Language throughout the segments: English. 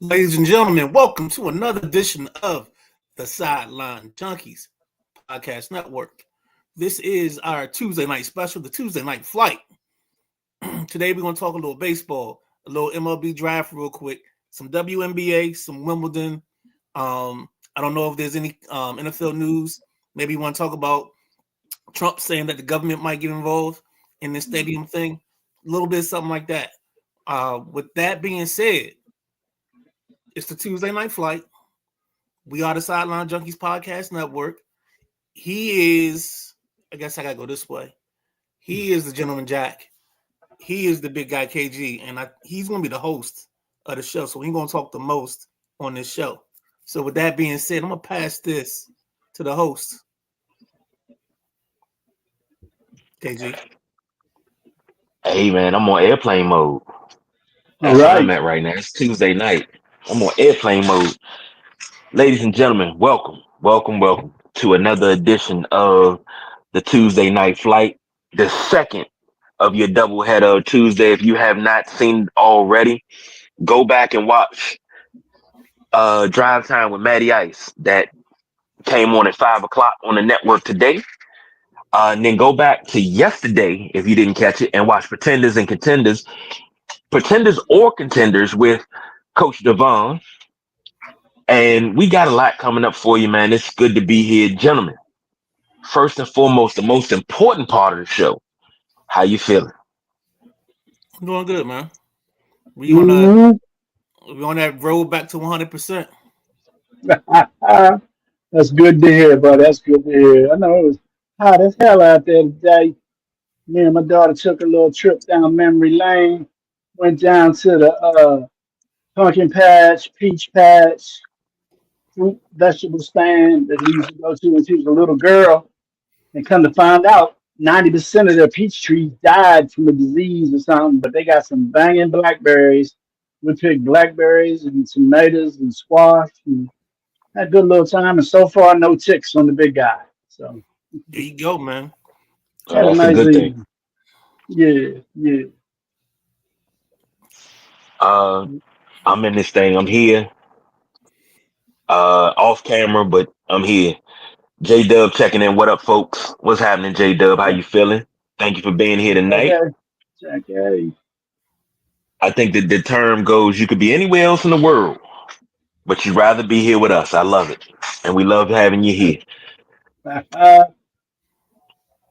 Ladies and gentlemen, welcome to another edition of the Sideline Junkies Podcast Network. This is our Tuesday night special, the Tuesday night flight. Today we're going to talk a little baseball, a little MLB draft real quick, some WNBA, some Wimbledon. I don't know if there's any NFL news. Maybe you want to talk about Trump saying that the government might get involved in this stadium thing. A little bit of something like that. With that being said, it's the Tuesday night flight. We are the Sideline Junkies Podcast Network. He is, I guess I got to go this way. He is the Gentleman Jack. He is the big guy KG, and he's going to be the host of the show, so he's going to talk the most on this show. So with that being said, I'm going to pass this to the host, KG. Hey man, I'm on airplane mode. All That's where I'm right. at right now. It's Tuesday night. I'm on airplane mode. Ladies and gentlemen, welcome to another edition of the Tuesday night flight, the second of your doubleheader of Tuesday. If you have not seen it already, go back and watch Drive Time with Matty Ice that came on at 5 o'clock on the network today. And then go back to yesterday if you didn't catch it and watch Pretenders and Contenders. Pretenders or Contenders with Coach Devon. And we got a lot coming up for you, man. It's good to be here. Gentlemen, first and foremost, the most important part of the show. How you feeling? I'm doing good, man. We on that Mhm. we on that road back to 100%. That's good to hear, bro. That's good to hear. I know it was hot as hell out there today. Me and my daughter took a little trip down memory lane. Went down to the pumpkin patch, peach patch, fruit vegetable stand that we used to go to when she was a little girl. And come to find out, 90% of their peach trees died from a disease or something, but they got some banging blackberries. We picked blackberries and tomatoes and squash and had a good little time. And so far, no ticks on the big guy. So There you go, man. had a That's a nice good thing. evening. Yeah, yeah. Uh, I'm in this thing. I'm here. Off camera, but I'm here. J Dub checking in. What up, folks? What's happening, J Dub? How you feeling? Thank you for being here tonight. Okay. Okay. I think that the term goes, you could be anywhere else in the world, but you'd rather be here with us. I love it. And we love having you here.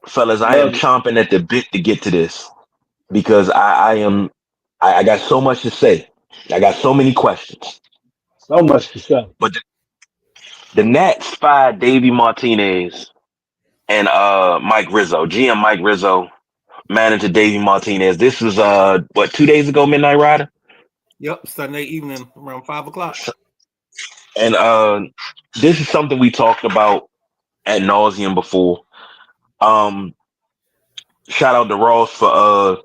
Fellas, I am Love it. chomping at the bit to get to this because I got so much to say. I got so many questions. So much to say. But the Nats fired Davey Martinez and Mike Rizzo, GM Mike Rizzo, manager Davey Martinez. This was 2 days ago, Midnight Rider? Yep, Sunday evening around 5 o'clock. And this is something we talked about ad nauseum before. Um, Shout out to Ross for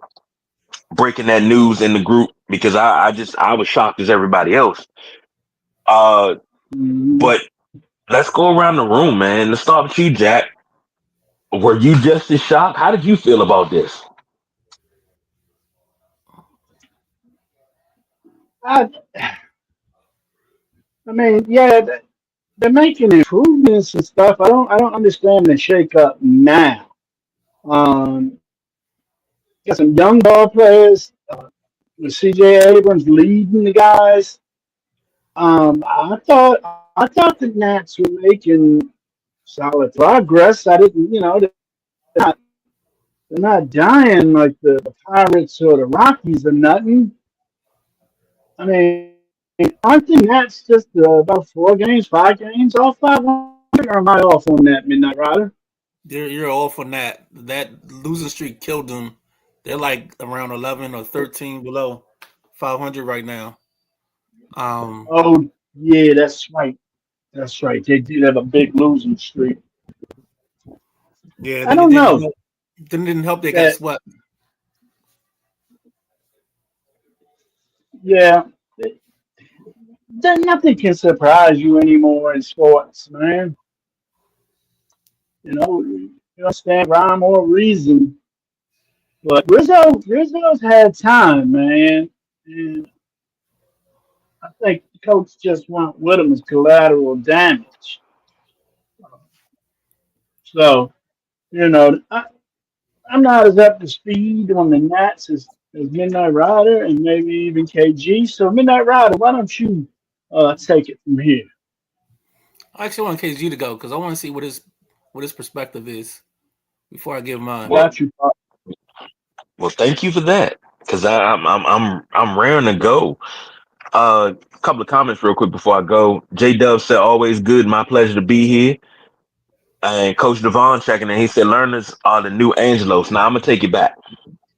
breaking that news in the group because I was shocked as everybody else. Uh, Mhm. but let's go around the room, man. Let's start with you, Jack. Were you just as shocked? How did you feel about this? I, I mean, yeah, they're making improvements and stuff. I don't understand the shake up now. Um, got some young ball players with CJ Abrams leading the guys. I thought the Nats were making solid progress. I didn't, not, they're not dying like the Pirates or the Rockies or nothing. I mean, aren't the Nats just about 4 games, 5 games off 500? Or am I off on that, Midnight Rider? You're off on that. That losing streak killed them. They're like around 11 or 13 below 500 right now. Um, Oh, yeah, that's right. That's right. They did have a big losing streak. yeah, I then it don't didn't know help. Then it didn't help. They got that. swept. Yeah, nothing can surprise you anymore in sports, man. You understand rhyme or reason. But Rizzo's had time, man. And I think coach just went with him as collateral damage. So, you know, I'm not as up to speed on the Nats as Midnight Rider and maybe even KG. So, Midnight Rider, why don't you take it from here? I actually want KG to go because I want to see what his perspective is before I give I mine. Well, got you, Pop. thank you for that, because I'm raring to go. A couple of comments real quick before I go. J Dub said, "Always good, my pleasure to be here." And Coach Devon checking in. He said, "Learners are the new Angelos." Now I'm gonna take it back.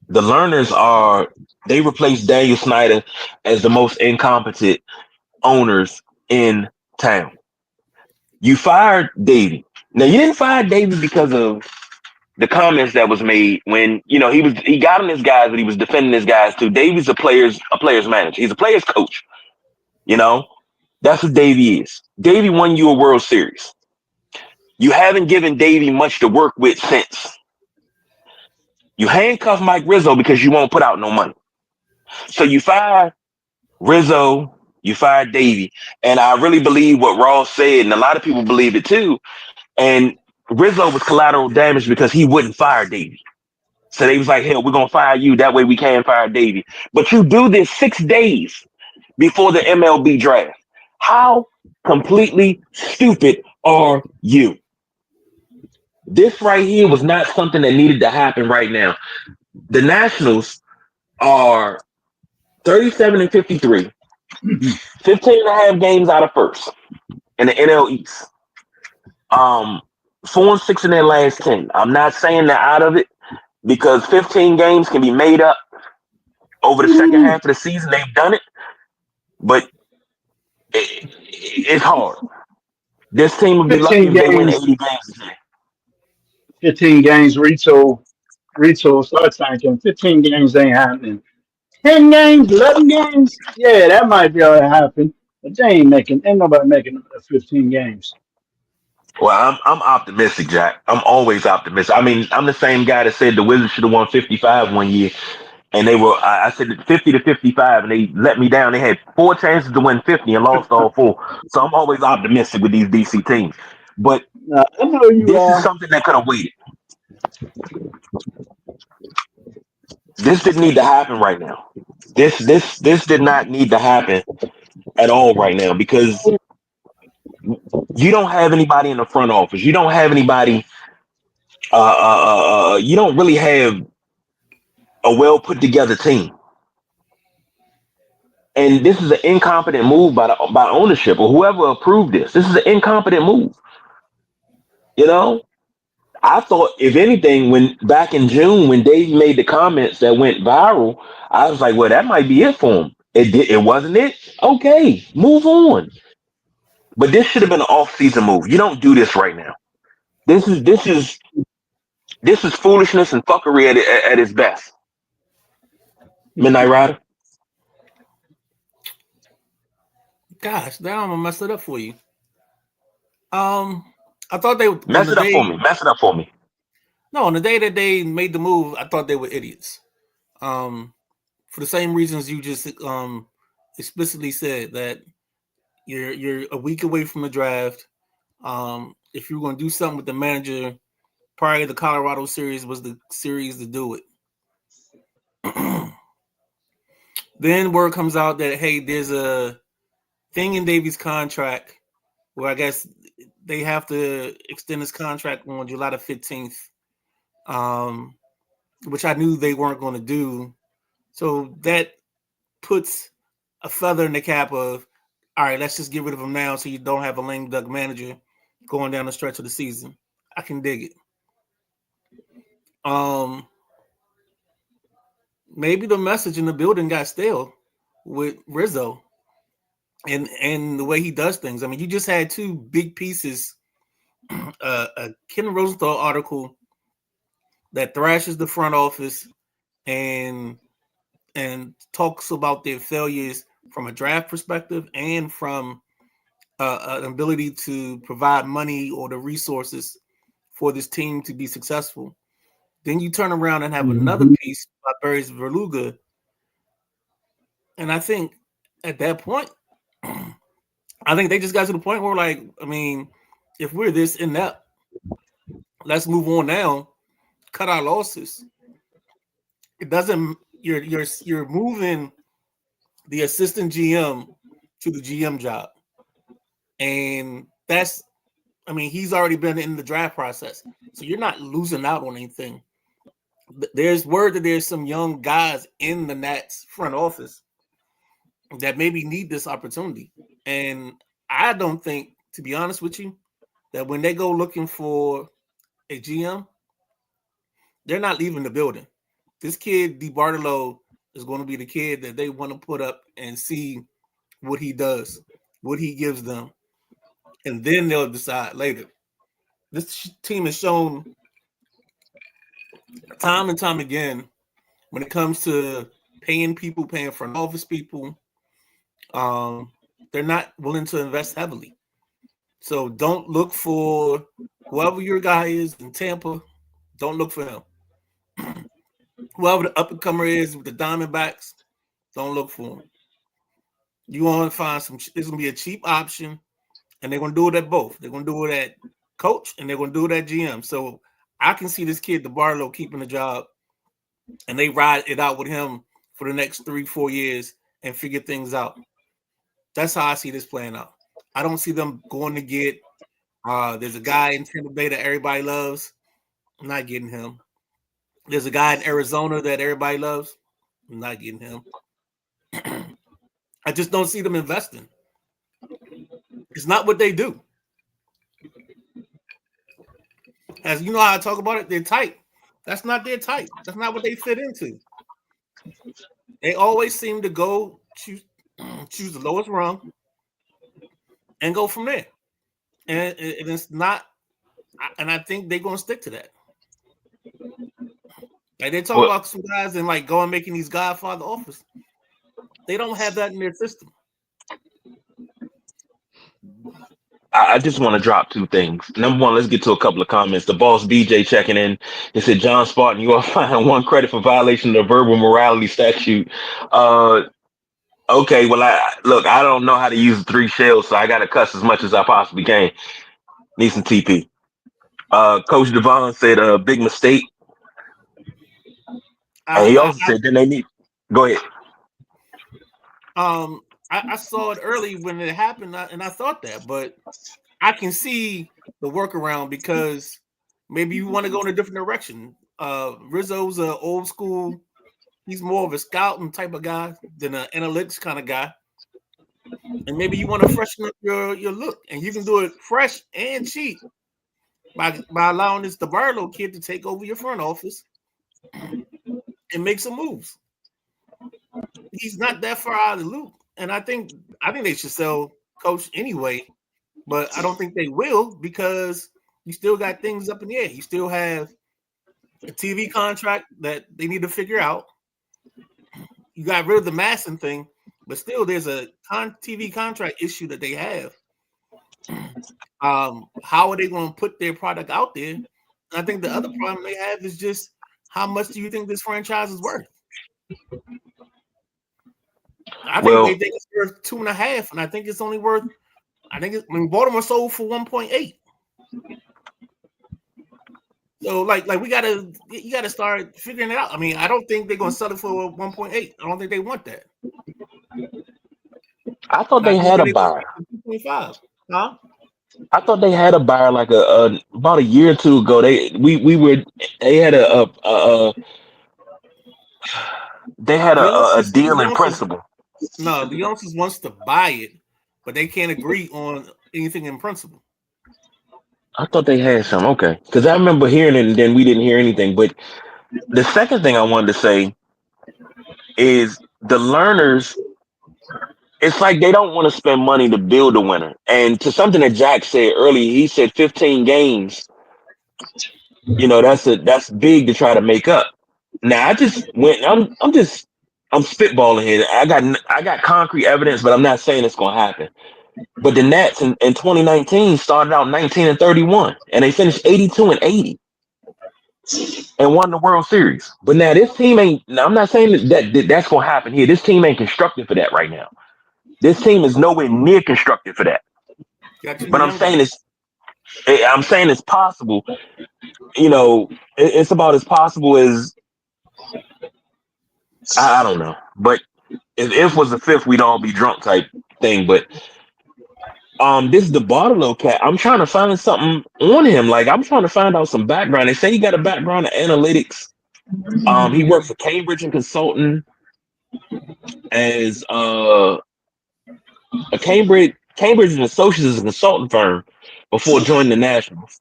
The learners are they replaced Daniel Snyder as the most incompetent owners in town. You fired Davey. Now you didn't fire Davey because of the comments that was made when he got on his guys, but he was defending his guys too. Davey's a player's manager. He's a player's coach. You know that's what Davey is. Davey won you a World Series. You haven't given Davey much to work with since. You handcuff Mike Rizzo because you won't put out no money. So you fire Rizzo, you fired Davey, and I really believe what Ross said, and a lot of people believe it too. And Rizzo was collateral damage because he wouldn't fire Davey. So they was like, hell, we're gonna fire you. That way we can fire Davey. But you do this 6 days before the MLB draft. How completely stupid are you? This right here was not something that needed to happen right now. The Nationals are 37 and 53, 15 and a half games out of first in the NL East. Um, 4-6 in their last 10. I'm not saying they're out of it because 15 games can be made up over the second Woo! half of the season. They've done it, but it's hard. This team would be lucky 15 if they win games, 80 games this year. 15 games, retool, start tanking. 15 games ain't happening. 10 games, 11 games, yeah, that might be able to happen. But ain't nobody making 15 games. Well, I'm optimistic, Jack. I'm always optimistic. I mean, I'm the same guy that said the Wizards should have won 55 one year, and I said 50 to 55, and they let me down. They had four chances to win 50 and lost all four. So I'm always optimistic with these DC teams. But I know you this is are. something that could have waited. This didn't need to happen right now. This did not need to happen at all right now because you don't have anybody in the front office. You don't have anybody. You don't really have a well put together team. And this is an incompetent move by ownership or whoever approved this. This is an incompetent move. You know, I thought if anything, when back in June when Dave made the comments that went viral, I was like, well, that might be it for him. It wasn't it. Okay, move on. But this should have been an off-season move. You don't do this right now. This is foolishness and fuckery at its best. Midnight Rider, Gosh, now I'm gonna mess it up for you. Um, I thought they on mess the it up for day me. Mess it up for me. no on the day that they made the move, I thought they were idiots. Um, for the same reasons you just explicitly said that you're a week away from the draft. If you're going to do something with the manager, prior to the Colorado series was the series to do it. Then word comes out that hey, there's a thing in Davies' contract where I guess they have to extend his contract on July the 15th, um, which I knew they weren't going to do. So that puts a feather in the cap of, all right, let's just get rid of him now so you don't have a lame duck manager going down the stretch of the season. I can dig it. Um, Maybe the message in the building got stale with Rizzo and the way he does things. I mean, you just had two big pieces, a Ken Rosenthal article that thrashes the front office and talks about their failures from a draft perspective and from an ability to provide money or the resources for this team to be successful. Then you turn around and have another Mhm. piece by Barry Verluga, and I think at that point I think they just got to the point where, like, I mean, if we're this inept, let's move on now. Cut our losses. It doesn't. You're moving the assistant GM to the GM job, and that's. I mean, he's already been in the draft process, so you're not losing out on anything. There's word that there's some young guys in the Nats front office that maybe need this opportunity, and I don't think, to be honest with you, that when they go looking for a GM, they're not leaving the building. This kid DiBartolo is going to be the kid that they want to put up and see what he does, what he gives them, and then they'll decide later. This team has shown time and time again when it comes to paying people, paying front office people, um, they're not willing to invest heavily. So don't look for whoever your guy is in Tampa. Don't look for him. Whoever the up and comer is with the Diamondbacks, don't look for him. You want to find some. It's gonna be a cheap option, and they're gonna do it at both. They're gonna do it at coach, and they're gonna do it at GM. So I can see this kid, DeBartolo, keeping the job, and they ride it out with him for the next 3-4 years and figure things out. That's how I see this playing out. I don't see them going to get. There's a guy in Tampa Bay that everybody loves. I'm not getting him. There's a guy in Arizona that everybody loves. I'm not getting him. I just don't see them investing. It's not what they do. As you know how I talk about it, they're tight. That's not their type. That's not what they fit into. They always seem to go choose the lowest rung and go from there. And it's not, and I think they're going to stick to that. Like they talk Well, about some guys and like going making these Godfather offers. They don't have that in their system. I just want to drop two things. Number one, let's get to a couple of comments. The boss BJ checking in. He said, John Spartan, you are fined one credit for violation of the verbal morality statute. Uh, okay, well, I don't know how to use three shells, so I got to cuss as much as I possibly can. Need some TP. Coach Devon said, big mistake. And he also said, then they need. Go ahead. I saw it early when it happened, and I thought that, but I can see the workaround because maybe you want to go in a different direction. Rizzo's an old school. He's more of a scouting type of guy than an analytics kind of guy. And maybe you want to freshen up your look, and you can do it fresh and cheap by allowing this DeBartolo kid to take over your front office and make some moves. He's not that far out of the loop, and I think they should sell Coach anyway, but I don't think they will because you still got things up in the air. You still have a TV contract that they need to figure out. You got rid of the Masson thing, but still there's a TV contract issue that they have. How are they going to put their product out there? And I think the other problem they have is just how much do you think this franchise is worth? I think they think it's worth 2.5, and I think it's only worth. I mean Baltimore sold for 1.8. So like you gotta start figuring it out. I mean, I don't think they're gonna sell it for 1.8. I don't think they want that. I thought they had a buyer. 2.5. Huh? I thought they had a buyer like about a year or two ago. They had a deal in principle. No, the Youngsters wants to buy it, but they can't agree on anything in principle. I thought they had some. Okay, because I remember hearing it, and then we didn't hear anything. But the second thing I wanted to say is the learners. It's like they don't want to spend money to build a winner. And to something that Jack said earlier, he said 15 games. You know, that's big to try to make up. Now I just went. I'm spitballing here. I got concrete evidence, but I'm not saying it's going to happen. But the Nats in 2019 started out 19-31, and they finished 82-80, and won the World Series. But now this team ain't. Now I'm not saying that's going to happen here. This team ain't constructed for that right now. This team is nowhere near constructed for that. Got too But many young guys. I'm saying it's possible. It's about as possible as I don't know. But if was the fifth, we'd all be drunk type thing. But this is the Bartolo cat. I'm trying to find something on him. Like I'm trying to find out some background. They say he got a background in analytics. He worked for Cambridge and Consulting as a Cambridge and Associates is a consulting firm before joining the Nationals.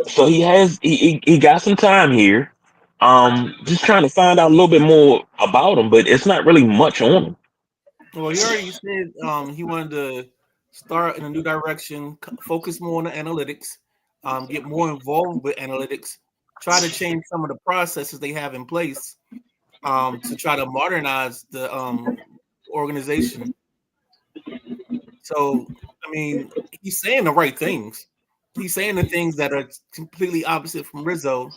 So he got some time here. Just trying to find out a little bit more about him, but it's not really much on him. Well, he already said he wanted to start in a new direction, focus more on the analytics, get more involved with analytics, try to change some of the processes they have in place to try to modernize the organization. So, I mean, he's saying the right things. He's saying the things that are completely opposite from Rizzo.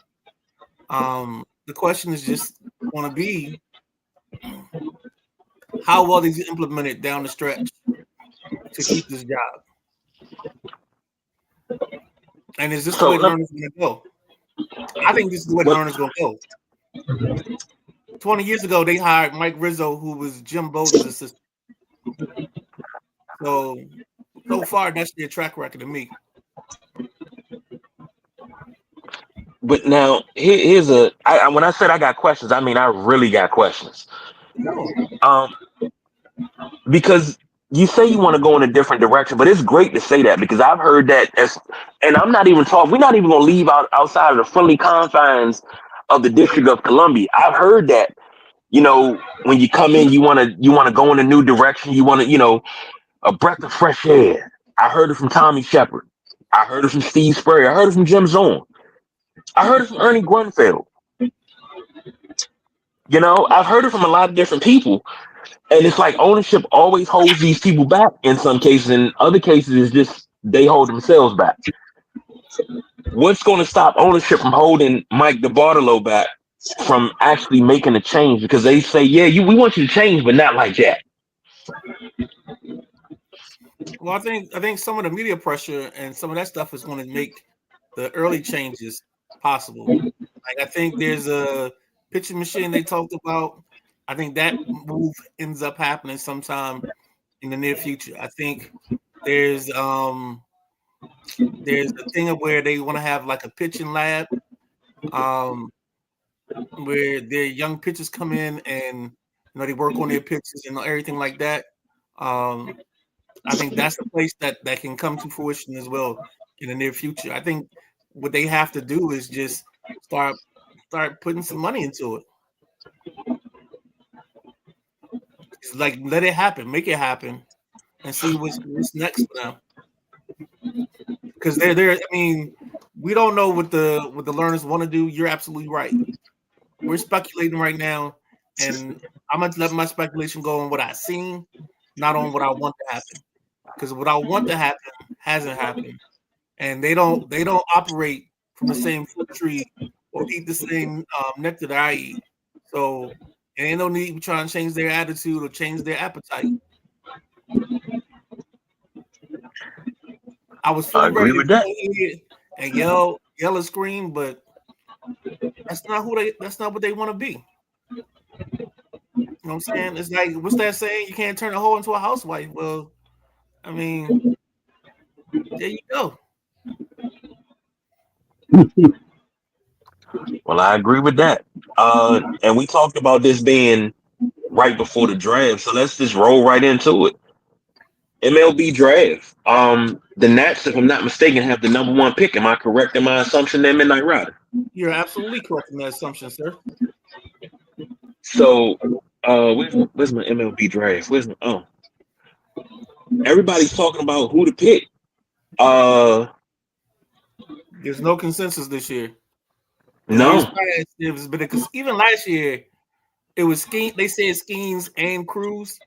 The question is just going to be how well he's implemented down the stretch to keep this job. And is this the way the Learner's going to go? I think this is the way the Learner's going to go. 20 years ago, they hired Mike Rizzo, who was Jim Bowden's assistant. So far, that's their track record to me. But now here's when I said I got questions, I mean I really got questions. No. Because you say you want to go in a different direction, but it's great to say that because I've heard that and I'm not even talking. We're not even going to leave outside of the friendly confines of the District of Columbia. I've heard that when you come in, you want to go in a new direction. You want to a breath of fresh air. I heard it from Tommy Shepard. I heard it from Steve Spurrier. I heard it from Jim Zorn. I heard it from Ernie Grunfeld. I've heard it from a lot of different people. And it's like ownership always holds these people back in some cases. In other cases, it's just they hold themselves back. What's going to stop ownership from holding Mike DeBartolo back from actually making a change? Because they say, yeah, we want you to change, but not like that. Well, I think some of the media pressure and some of that stuff is going to make the early changes possible. Like I think there's a pitching machine they talked about. I think that move ends up happening sometime in the near future. I think there's a thing of where they want to have like a pitching lab, where their young pitchers come in and they work on their pitches and everything like that. I think that's a place that can come to fruition as well in the near future. I think what they have to do is just start putting some money into it. It's like let it happen, make it happen, and see what's next for them. Because they're I mean, we don't know what the Learners want to do. You're absolutely right. We're speculating right now, and I'm gonna let my speculation go on what I've seen, not on what I want to happen. Because what I want to happen hasn't happened, and they don't operate from the same fruit tree or eat the same nectar that I eat. So there ain't no need to try and change their attitude or change their appetite. I was fully ready to go in and yell and scream, but that's not what they want to be. You know what I'm saying? It's like, what's that saying? You can't turn a hoe into a housewife. Well, I mean, there you go. Well, I agree with that. And we talked about this being right before the draft, so let's just roll right into it. MLB draft. The Nats, if I'm not mistaken, have the number 1 pick. Am I correct in my assumption there, Midnight Rider? You're absolutely correct in that assumption, sir. So, where's my MLB draft? Everybody's talking about who to pick. There's no consensus this year. No. Because even last year it was they said Skeens and Cruz,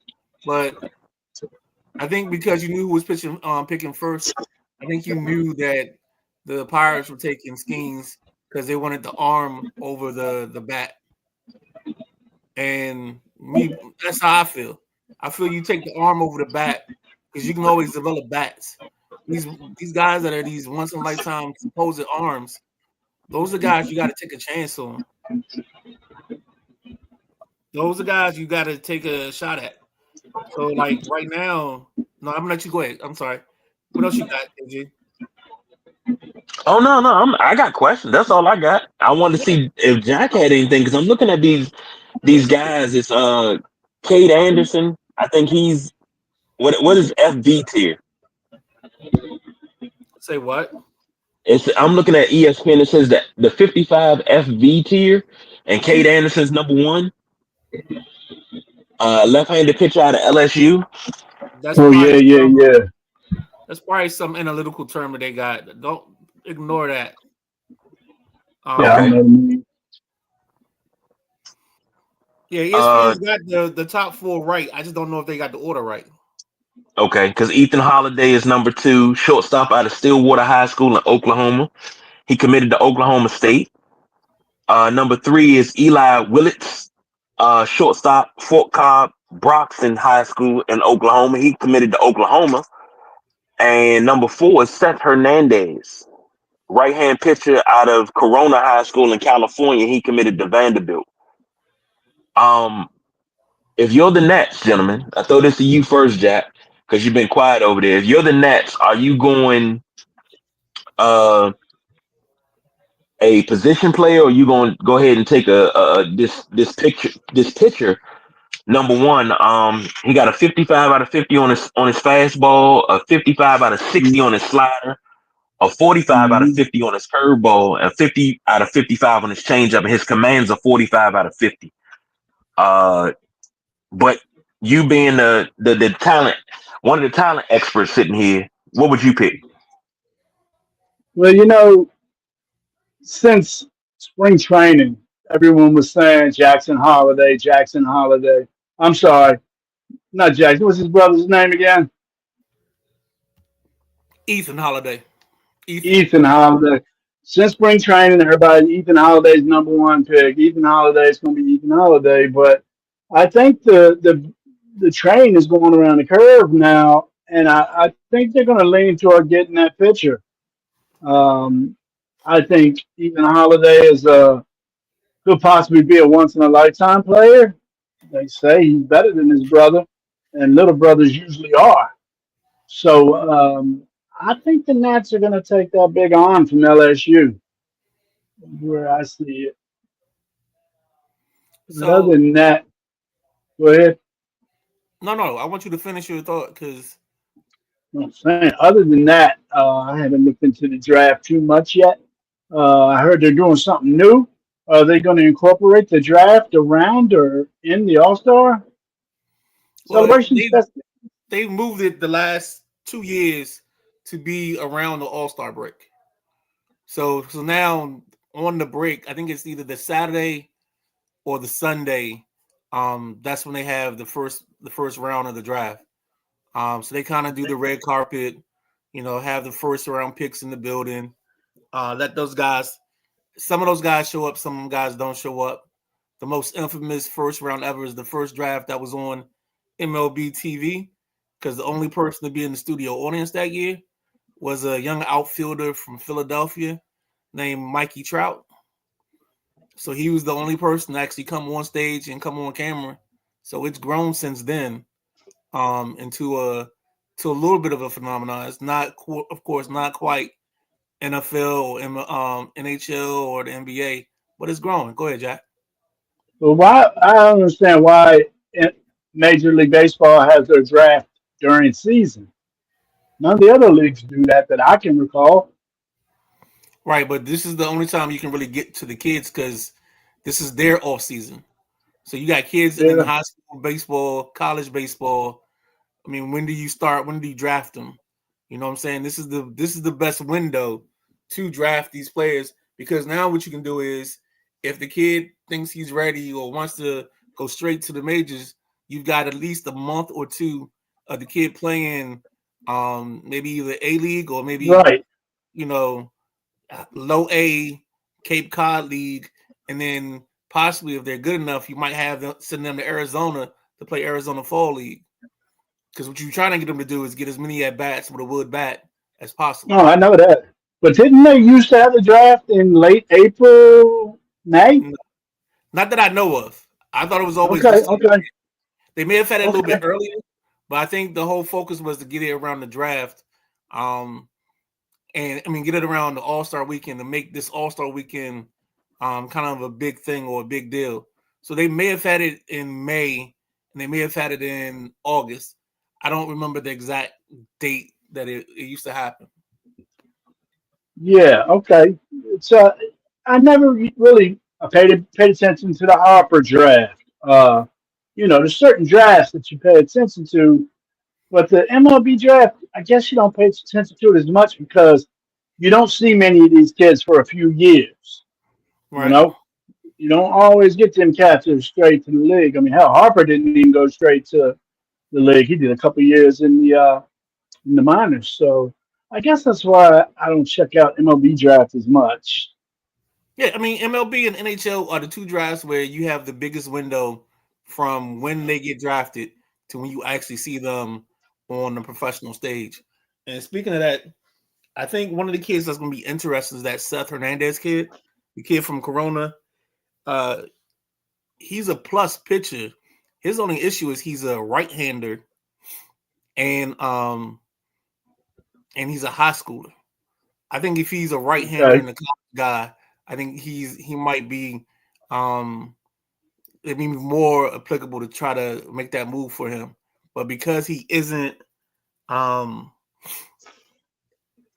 but I think because you knew who was picking first, I think you knew that the Pirates were taking Skeens because they wanted the arm over the bat. And that's how I feel. I feel you take the arm over the bat because you can always develop bats. These guys that are these once in a lifetime supposed arms, those are guys you got to take a chance on. Those are guys you got to take a shot at. So like right now, no, I'm gonna let you go ahead. I'm sorry. What else you got, AJ? Oh no, I got questions. That's all I got. I wanted to see if Jack had anything because I'm looking at these guys. It's Cade Anderson. I think he's what is FV tier? Say what? I'm looking at ESPN. It says that the 55 FV tier, and Cade Anderson's number one. Left-handed pitcher out of LSU. That's Oh probably yeah, yeah, yeah. that's probably some analytical term that they got. Don't ignore that. Yeah, I Okay. know what I mean. Yeah, Uh, ESPN's got the top four right. I just don't know if they got the order right. okay, because Ethan Holiday is number two, shortstop out of Stillwater High School in Oklahoma. He committed to Oklahoma State. Number three is Eli Willits, shortstop, Fort Cobb, Broxton High School in Oklahoma. He committed to Oklahoma. And number four is Seth Hernandez, right hand pitcher out of Corona High School in California. He committed to Vanderbilt. Um, if you're the Nets, gentlemen, I throw this to you first, Jack, because you've been quiet over there. If you're the Nets, are you going uh, a position player, or are you going to go ahead and take this pitcher? Number one, he got a 55 out of 50 on his fastball, a 55 out of 60 on his slider, a 45 out of Mm-hmm. 50 on his curveball, and 50 out of 55 on his changeup, and his commands are 45 out of 50. Uh, but you being the talent, one of the talent experts sitting here, what would you pick? Well, since spring training, everyone was saying Jackson Holiday, Jackson Holiday. I'm sorry, not Jackson. What's his brother's name again? Ethan Holiday. Ethan. Ethan Holiday. Since spring training, everybody, Ethan Holiday's number one pick. Ethan Holiday's going to be Ethan Holiday. But I think the train is going around the curve now, and I think they're going to lean toward getting that pitcher. Um, I think Ethan Holiday could possibly be a once in a lifetime player. They say he's better than his brother, and little brothers usually are. So I think the Nats are going to take that big on from LSU, where I see it. But other So than that, go ahead. no, I want you to finish your thought because I'm saying, other than that, I haven't looked into the draft too much yet. I heard they're doing something new. Are they going to incorporate the draft around or in the All Star well celebrations? they moved it the last 2 years to be around the All Star break. So now on the break, I think it's either the Saturday or the Sunday. That's when they have the first round of the draft. So they kind of do the red carpet, have the first round picks in the building. Let those guys, some of those guys show up, some of them guys don't show up. The most infamous first round ever is the first draft that was on MLB TV because the only person to be in the studio audience that year was a young outfielder from Philadelphia named Mikey Trout. So he was the only person to actually come on stage and come on camera. So it's grown since then into a little bit of a phenomenon. It's not, of course, not quite NFL or NHL or the NBA, but it's growing. Go ahead, Jack. But why? I don't understand why Major League Baseball has their draft during season. None of the other leagues do that I can recall. Right, but this is the only time you can really get to the kids because this is their off season. So you got kids in Yeah, high school baseball, college baseball. I mean, when do you start? When do you draft them? You know what I'm saying? This is the best window to draft these players because now what you can do is if the kid thinks he's ready or wants to go straight to the majors, you've got at least a month or two of the kid playing maybe either A League or maybe, right. you know, low A Cape Cod League, and then possibly if they're good enough, you might have them send them to Arizona to play Arizona Fall League. Because what you're trying to get them to do is get as many at bats with a wood bat as possible. Oh, I know that. But didn't they used to have the draft in late April, May? Not that I know of. I thought it was always Okay, December. okay, They may have had it a little bit okay. earlier, but I think the whole focus was to get it around the draft. Um, and I mean, get it around the All Star weekend to make this All Star weekend kind of a big thing or a big deal. So they may have had it in May and they may have had it in August. I don't remember the exact date that it used to happen. Yeah, okay. It's I never really paid attention to the Harper draft. There's certain drafts that you pay attention to, but the MLB draft, I guess you don't pay attention to it as much because you don't see many of these kids for a few years. You Right. know, you don't always get them captives straight to the league. I mean, hell, Harper didn't even go straight to the league. He did a couple years in the minors. So I guess that's why I don't check out MLB draft as much. Yeah, I mean MLB and NHL are the two drafts where you have the biggest window from when they get drafted to when you actually see them on the professional stage. And speaking of that, I think one of the kids that's going to be interesting is that Seth Hernandez kid, the kid from Corona. Uh, he's a plus pitcher. His only issue is he's a right-hander, and um, and he's a high schooler. I think if he's a right-hander Okay. and a college guy, I think he might be um it'd be more applicable to try to make that move for him. But because he um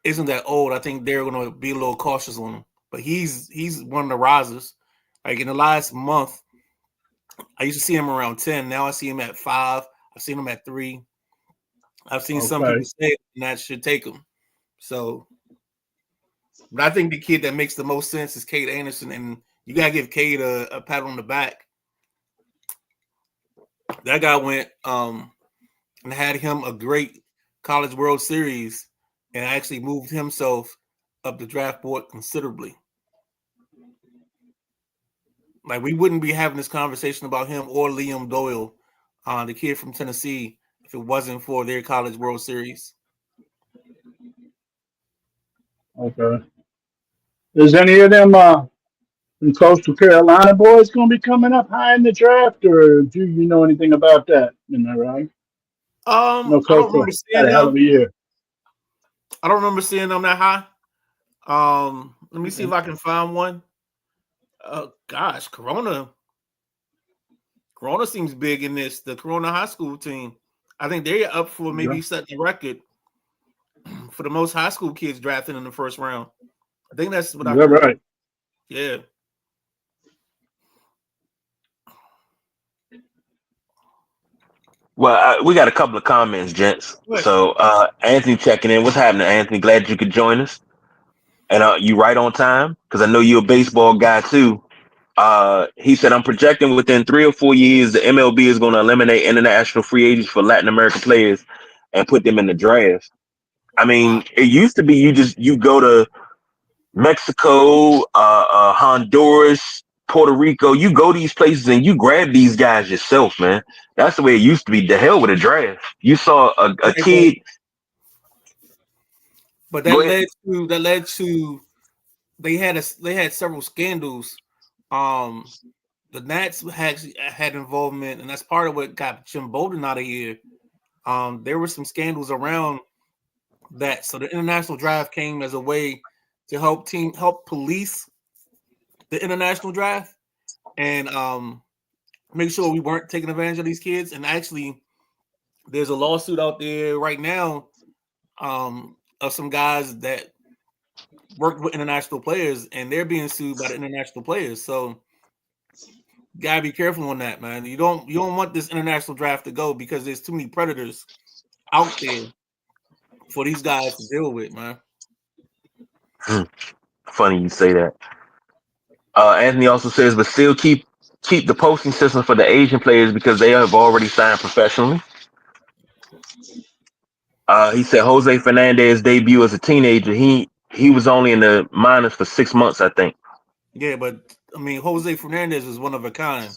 isn't that old, I think they're gonna be a little cautious on him. But he's one of the risers. Like in the last month, I used to see him around 10. Now I see him at 5. I've seen him at 3. I've seen some people Okay. say that should take him. So, but I think the kid that makes the most sense is Cade Anderson, and you gotta give Cade a pat on the back. That guy went and had him a great College World Series and actually moved himself up the draft board considerably. Like we wouldn't be having this conversation about him or Liam Doyle, the kid from Tennessee, if it wasn't for their College World Series. Okay. Is any of them from Coastal Carolina boys going to be coming up high in the draft, or do you know anything about that? Am I right? No, I don't remember Coastal had seeing a hell of them. a year. I don't remember seeing them that high. Let me see if Okay. I can find one. Gosh, Corona seems big in this. The Corona high school team. I think they're up for Yeah. maybe setting the record for the most high school kids drafted in the first round. I think that's what I Yeah. heard. Right. Yeah. Well, we got a couple of comments, gents. What? So, Anthony checking in. What's happening, Anthony? Glad you could join us. And you right on time because I know you're a baseball guy too. He said, I'm projecting within 3 or 4 years, the MLB is going to eliminate international free agents for Latin American players and put them in the draft. I Wow. mean, it used to be you go to Mexico, Honduras, Puerto Rico. You go to these places and you grab these guys yourself, man. That's the way it used to be. The hell with a draft. You saw a Right, but kid. but Go ahead. that led to they had several scandals. Um, the Nats had involvement, and that's part of what got Jim Bolden out of here. There were some scandals around that, so the international draft came as a way to help police the international draft and make sure we weren't taking advantage of these kids. And actually, there's a lawsuit out there right now of some guys that worked with international players, and they're being sued by the international players. So you gotta be careful on that, man. You don't want this international draft to go because there's too many predators out there for these guys to deal with, man. Funny you say that. Anthony also says, but still keep the posting system for the Asian players because they have already signed professionally. He said Jose Fernandez debut as a teenager. He was only in the minors for 6 months, I think. Yeah, but I mean, Jose Fernandez is one of a kind.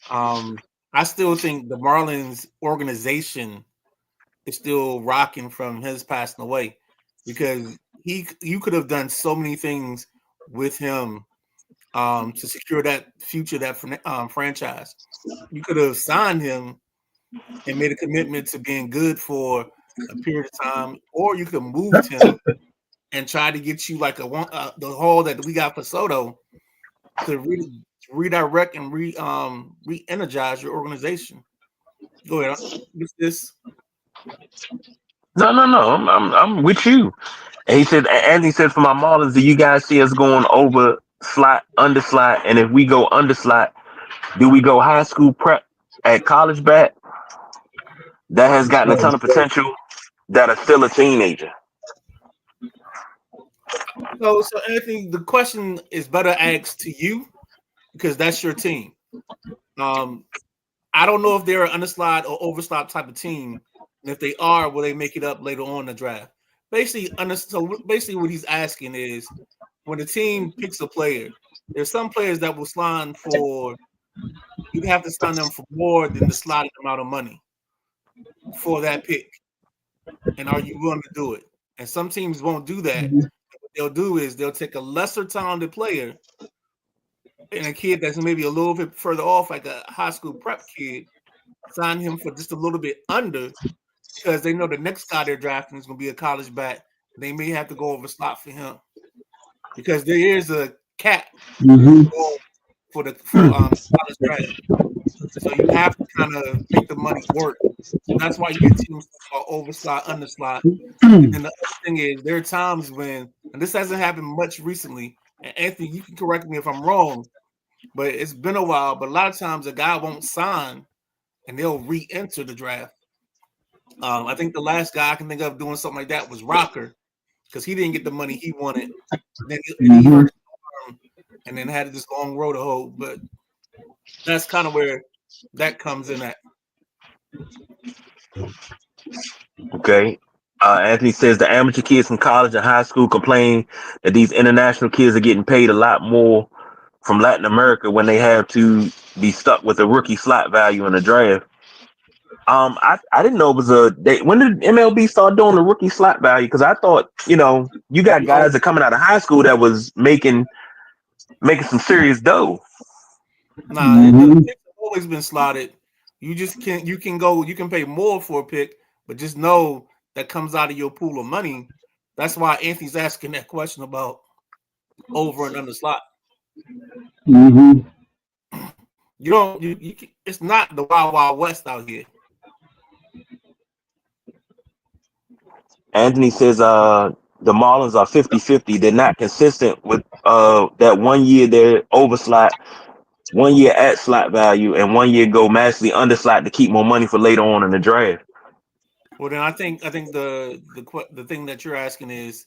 Um, I still think the Marlins organization is still rocking from his passing away, because you could have done so many things with him to secure that future, that franchise. You could have signed him and made a commitment to being good for a period of time, or you could have moved him and tried to get you like the haul that we got for Soto to really redirect and re-energize your organization. Go ahead. What's this? No, no, no. I'm with you. And he said, Anthony said, for my Marlins, do you guys see us going over slot, under slot? And if we go under slot, do we go high school prep at college bat that has gotten a ton of potential that are still a teenager? So Anthony, the question is better asked to you because that's your team. Um, I don't know if they're an underslot or overslot type of team. And if they are, will they make it up later on in the draft? So basically, what he's asking is when the team picks a player, there's some players that will sign for, you'd have to sign them for more than the slotted amount of money for that pick. And are you willing to do it? And some teams won't do that. What they'll do is they'll take a lesser talented player and a kid that's maybe a little bit further off, like a high school prep kid, sign him for just a little bit under because they know the next guy they're drafting is going to be a college bat. They may have to go over slot for him because there is a cap for college draft. So you have to kind of make the money work. So that's why you get teams called overslot, underslot. And then the other thing is there are times when, and this hasn't happened much recently, and Anthony, you can correct me if I'm wrong, but it's been a while. But a lot of times a guy won't sign and they'll re-enter the draft. I think the last guy I can think of doing something like that was Rocker because he didn't get the money he wanted. Then he hurt his arm and then had this long road to hoe. But that's kind of where that comes in at. Okay. Anthony says the amateur kids from college and high school complain that these international kids are getting paid a lot more from Latin America when they have to be stuck with a rookie slot value in the draft. I didn't know it was when did MLB start doing the rookie slot value? Because I thought, you got guys that coming out of high school that was making some serious dough. Nah, the picks have always been slotted. You can pay more for a pick, but just know that comes out of your pool of money. That's why Anthony's asking that question about over and under slot. You don't. It's not the wild wild west out here. Anthony says the Marlins are 50-50. They're not consistent with that 1 year they're over slot, 1 year at slot value, and 1 year go massively under slot to keep more money for later on in the draft. Well, then I think the thing that you're asking is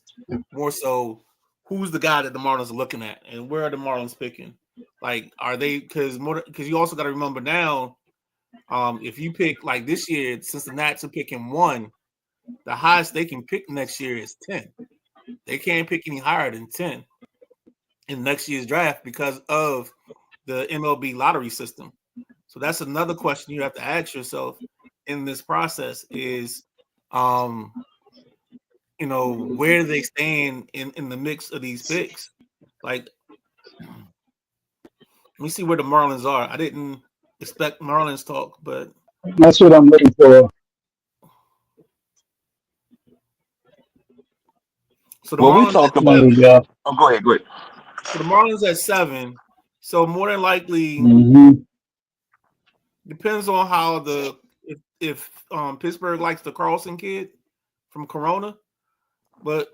more so who's the guy that the Marlins are looking at, and where are the Marlins picking? Like, are they because you also got to remember now, if you pick like this year, since the Nats are picking 1, the highest they can pick next year is 10. They can't pick any higher than 10 in next year's draft because of the MLB lottery system. So that's another question you have to ask yourself in this process is, where do they stand in the mix of these picks? Like, let me see where the Marlins are. I didn't expect Marlins talk, but that's what I'm looking for. so the Well, we Marlins talked at about. There we 7. go. Oh, go ahead. So the Marlins at 7. So more than likely, depends on how if Pittsburgh likes the Carlson kid from Corona, but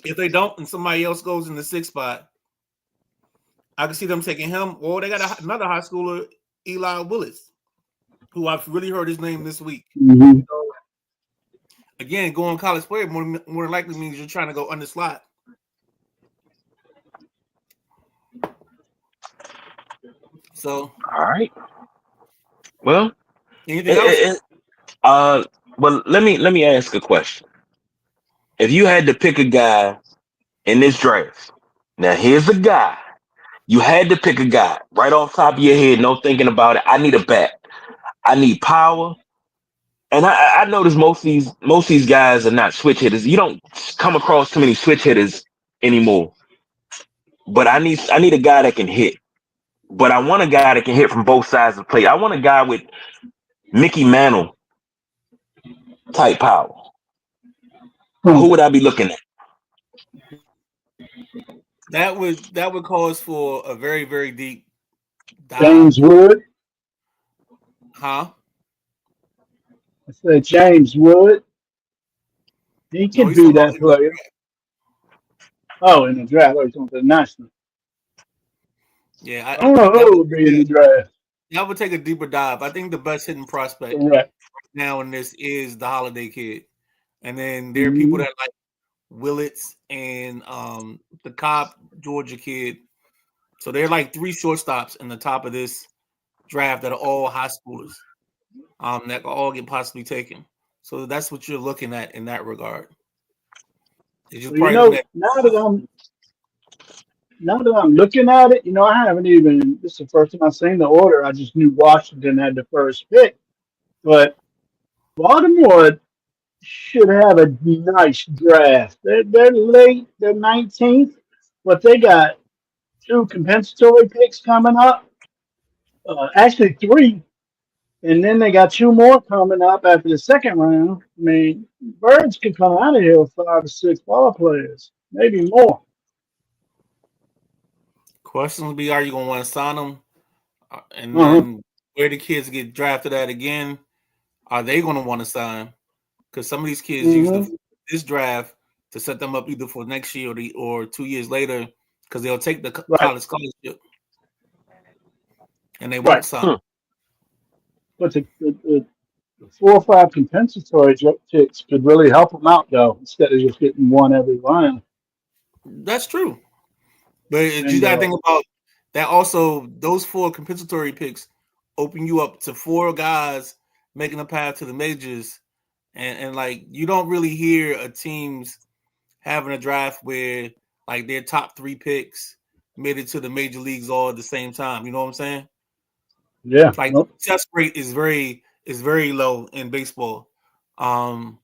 if they don't and somebody else goes in the 6th spot, I can see them taking him. Or they got another high schooler, Eli Willis, who I've really heard his name this week. So, again, going college player more than likely means you're trying to go under slot. So, all right. Well, anything else? well, let me ask a question. If you had to pick a guy in this draft, now here's a guy. You had to pick a guy right off the top of your head, no thinking about it. I need a bat. I need power. And I notice most of these guys are not switch hitters. You don't come across too many switch hitters anymore. But I need a guy that can hit. But I want a guy that can hit from both sides of the plate. I want a guy with Mickey Mantle type power. Who would I be looking at? That would cause for a very very deep dive. James Wood. Huh? I said James Wood. He No, could he's be talking about that player. Oh, in the draft. Oh, he's on the national. yeah. I don't know That who would would be in the draft. that would take a deeper dive. I think the best hitting prospect Correct. now in this is the Holiday kid, and then there are people Mm-hmm. that like Willits and the Cobb Georgia kid. So they're like three shortstops in the top of this draft that are all high schoolers. That can all get possibly taken. So that's what you're looking at in that regard. You're just Well, you probably looking know, at now that I'm looking at it, I haven't even. This is the first time I've seen the order. I just knew Washington had the first pick, but Baltimore should have a nice draft. They're late. They're 19th, but they got two compensatory picks coming up. Actually, three, and then they got two more coming up after the second round. I mean, Birds could come out of here with 5 or 6 ball players, maybe more. questions will be: are you going to want to sign them? And Uh-huh. then where the kids get drafted at again? Are they going to want to sign? Because some of these kids use Hmm. this draft to set them up either for next year or 2 years later because they'll take the Right, college scholarship and they won't right. sign. Hmm. But the 4 or 5 compensatory picks could really help them out, though, instead of just getting one every round. That's true. But you And got to think about that also, those four compensatory picks open you up to four guys making a path to the majors. And like, you don't really hear a teams having a draft where like their top three picks made it to the major leagues all at the same time. You know what I'm saying? yeah, Like the nope. success rate is very low in baseball. Um,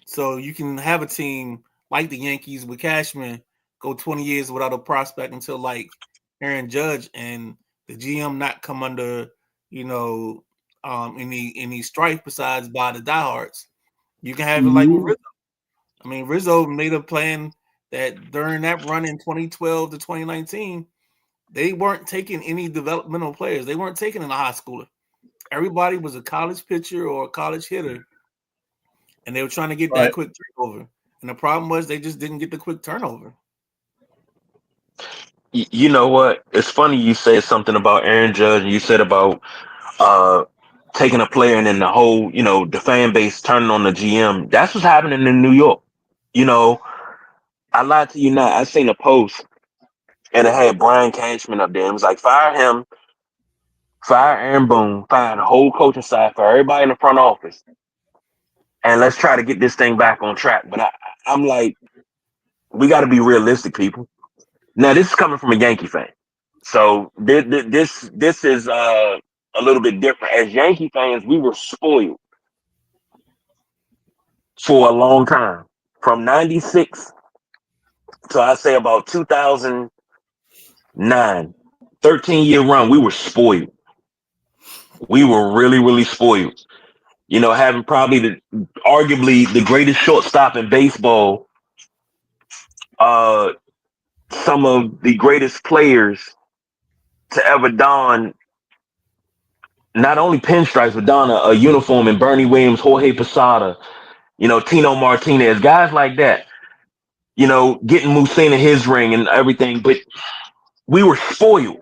so you can have a team like the Yankees with Cashman go 20 years without a prospect until like Aaron Judge and the GM not come under, you know, any strife besides by the diehards. You can have it like with Hmm. Rizzo. I mean, Rizzo made a plan that during that run in 2012 to 2019, they weren't taking any developmental players. They weren't taking in a high schooler. Everybody was a college pitcher or a college hitter, and they were trying to get that Right. quick turnover. And the problem was they just didn't get the quick turnover. You know what? It's funny you said something about Aaron Judge, and you said about uh taking a player and then the whole, the fan base turning on the GM. That's what's happening in New York. You know, I lied to you not. I seen a post and it had Brian Cashman up there. It was like fire him, fire Aaron Boone, fire the whole coaching side, for everybody in the front office, and let's try to get this thing back on track. But I'm like, we got to be realistic, people. Now this is coming from a Yankee fan, so this is a little bit different. As Yankee fans, we were spoiled for a long time, from '96 to I say about 2009, 13-year run. We were spoiled. We were really, really spoiled. Having probably arguably the greatest shortstop in baseball, uh, some of the greatest players to ever don not only pinstripes but don a uniform in Bernie Williams, Jorge Posada, Tino Martinez, guys like that. Getting Mussina his ring and everything, but we were spoiled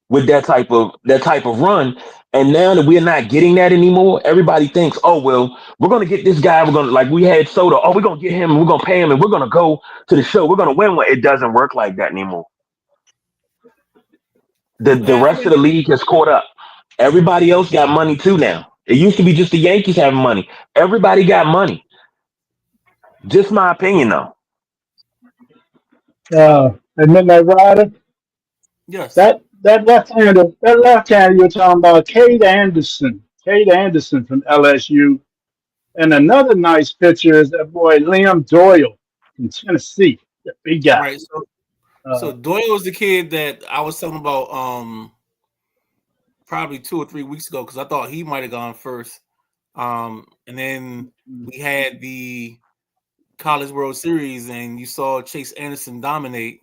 with that type of run. And now that we're not getting that anymore, everybody thinks, oh well, we're gonna get this guy. We're gonna, like we had Soto. Oh, we're gonna get him. And we're gonna pay him, and we're gonna go to the show. We're gonna win one. It doesn't work like that anymore. The I rest of mean, the league has caught up. Everybody else got money too now. It used to be just the Yankees having money. Everybody got money. Just my opinion, though. And Midnight Rider, yes. that left hander you're talking about, Cade Anderson. Kate Anderson from LSU. And another nice pitcher is that boy Liam Doyle from Tennessee, the big All guy. right, so Uh, Doyle was the kid that I was talking about probably 2 or 3 weeks ago because I thought he might have gone first. And then we had the College World Series, and you saw Chase Anderson dominate.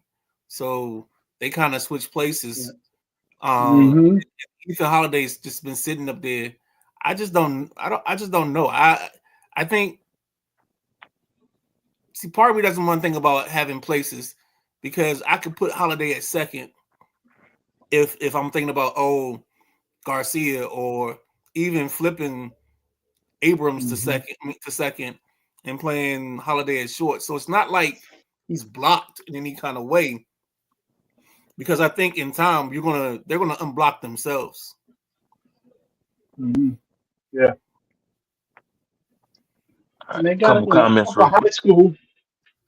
So they kind of switched places. Um, mm-hmm. Ethan Holiday's just been sitting up there. I just don't know. I think see part of me doesn't want to think about having places because I could put Holiday at second if I'm thinking about Garcia or even flipping Abrams to Mm-hmm. second and playing Holiday at short. So it's not like he's blocked in any kind of way because I think in time they're gonna unblock themselves. Mm-hmm. Yeah, All right, and they got couple comments real quick.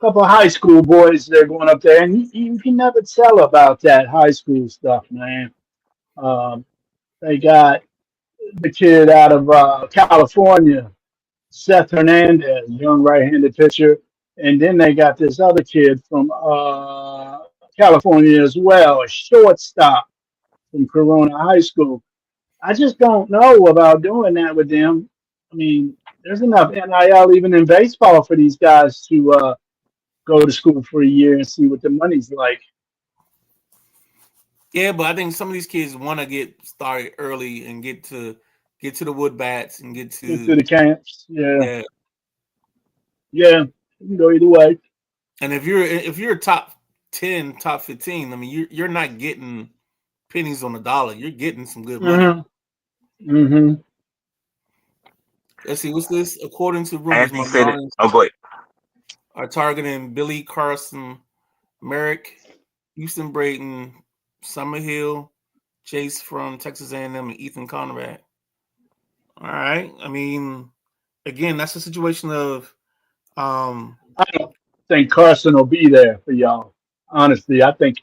couple of high school boys they're going up there, and you can never tell about that high school stuff, man. Um, they got the kid out of California, Seth Hernandez, young right-handed pitcher, and then they got this other kid from California as well, a shortstop from Corona High School. I just don't know about doing that with them. I mean, there's enough NIL even in baseball for these guys to go to school for a year and see what the money's like. Yeah, but I think some of these kids want to get started early and get to the wood bats and get Get to to the camps. Yeah, yeah. yeah, you can go either way. And if you're top 10, top 15, I mean you're not getting pennies on the dollar. You're getting some good money. Mm-hmm. Mm-hmm. Let's see, what's this? According to rumors, Anthony my said it. Marlins Oh, go ahead. are targeting Billy Carson, Merrick, Houston Brayton, Summerhill, Chase from Texas A&M, and Ethan Conrad. All right. I mean, again, that's a situation of um I don't think Carson will be there for y'all. Honestly, I think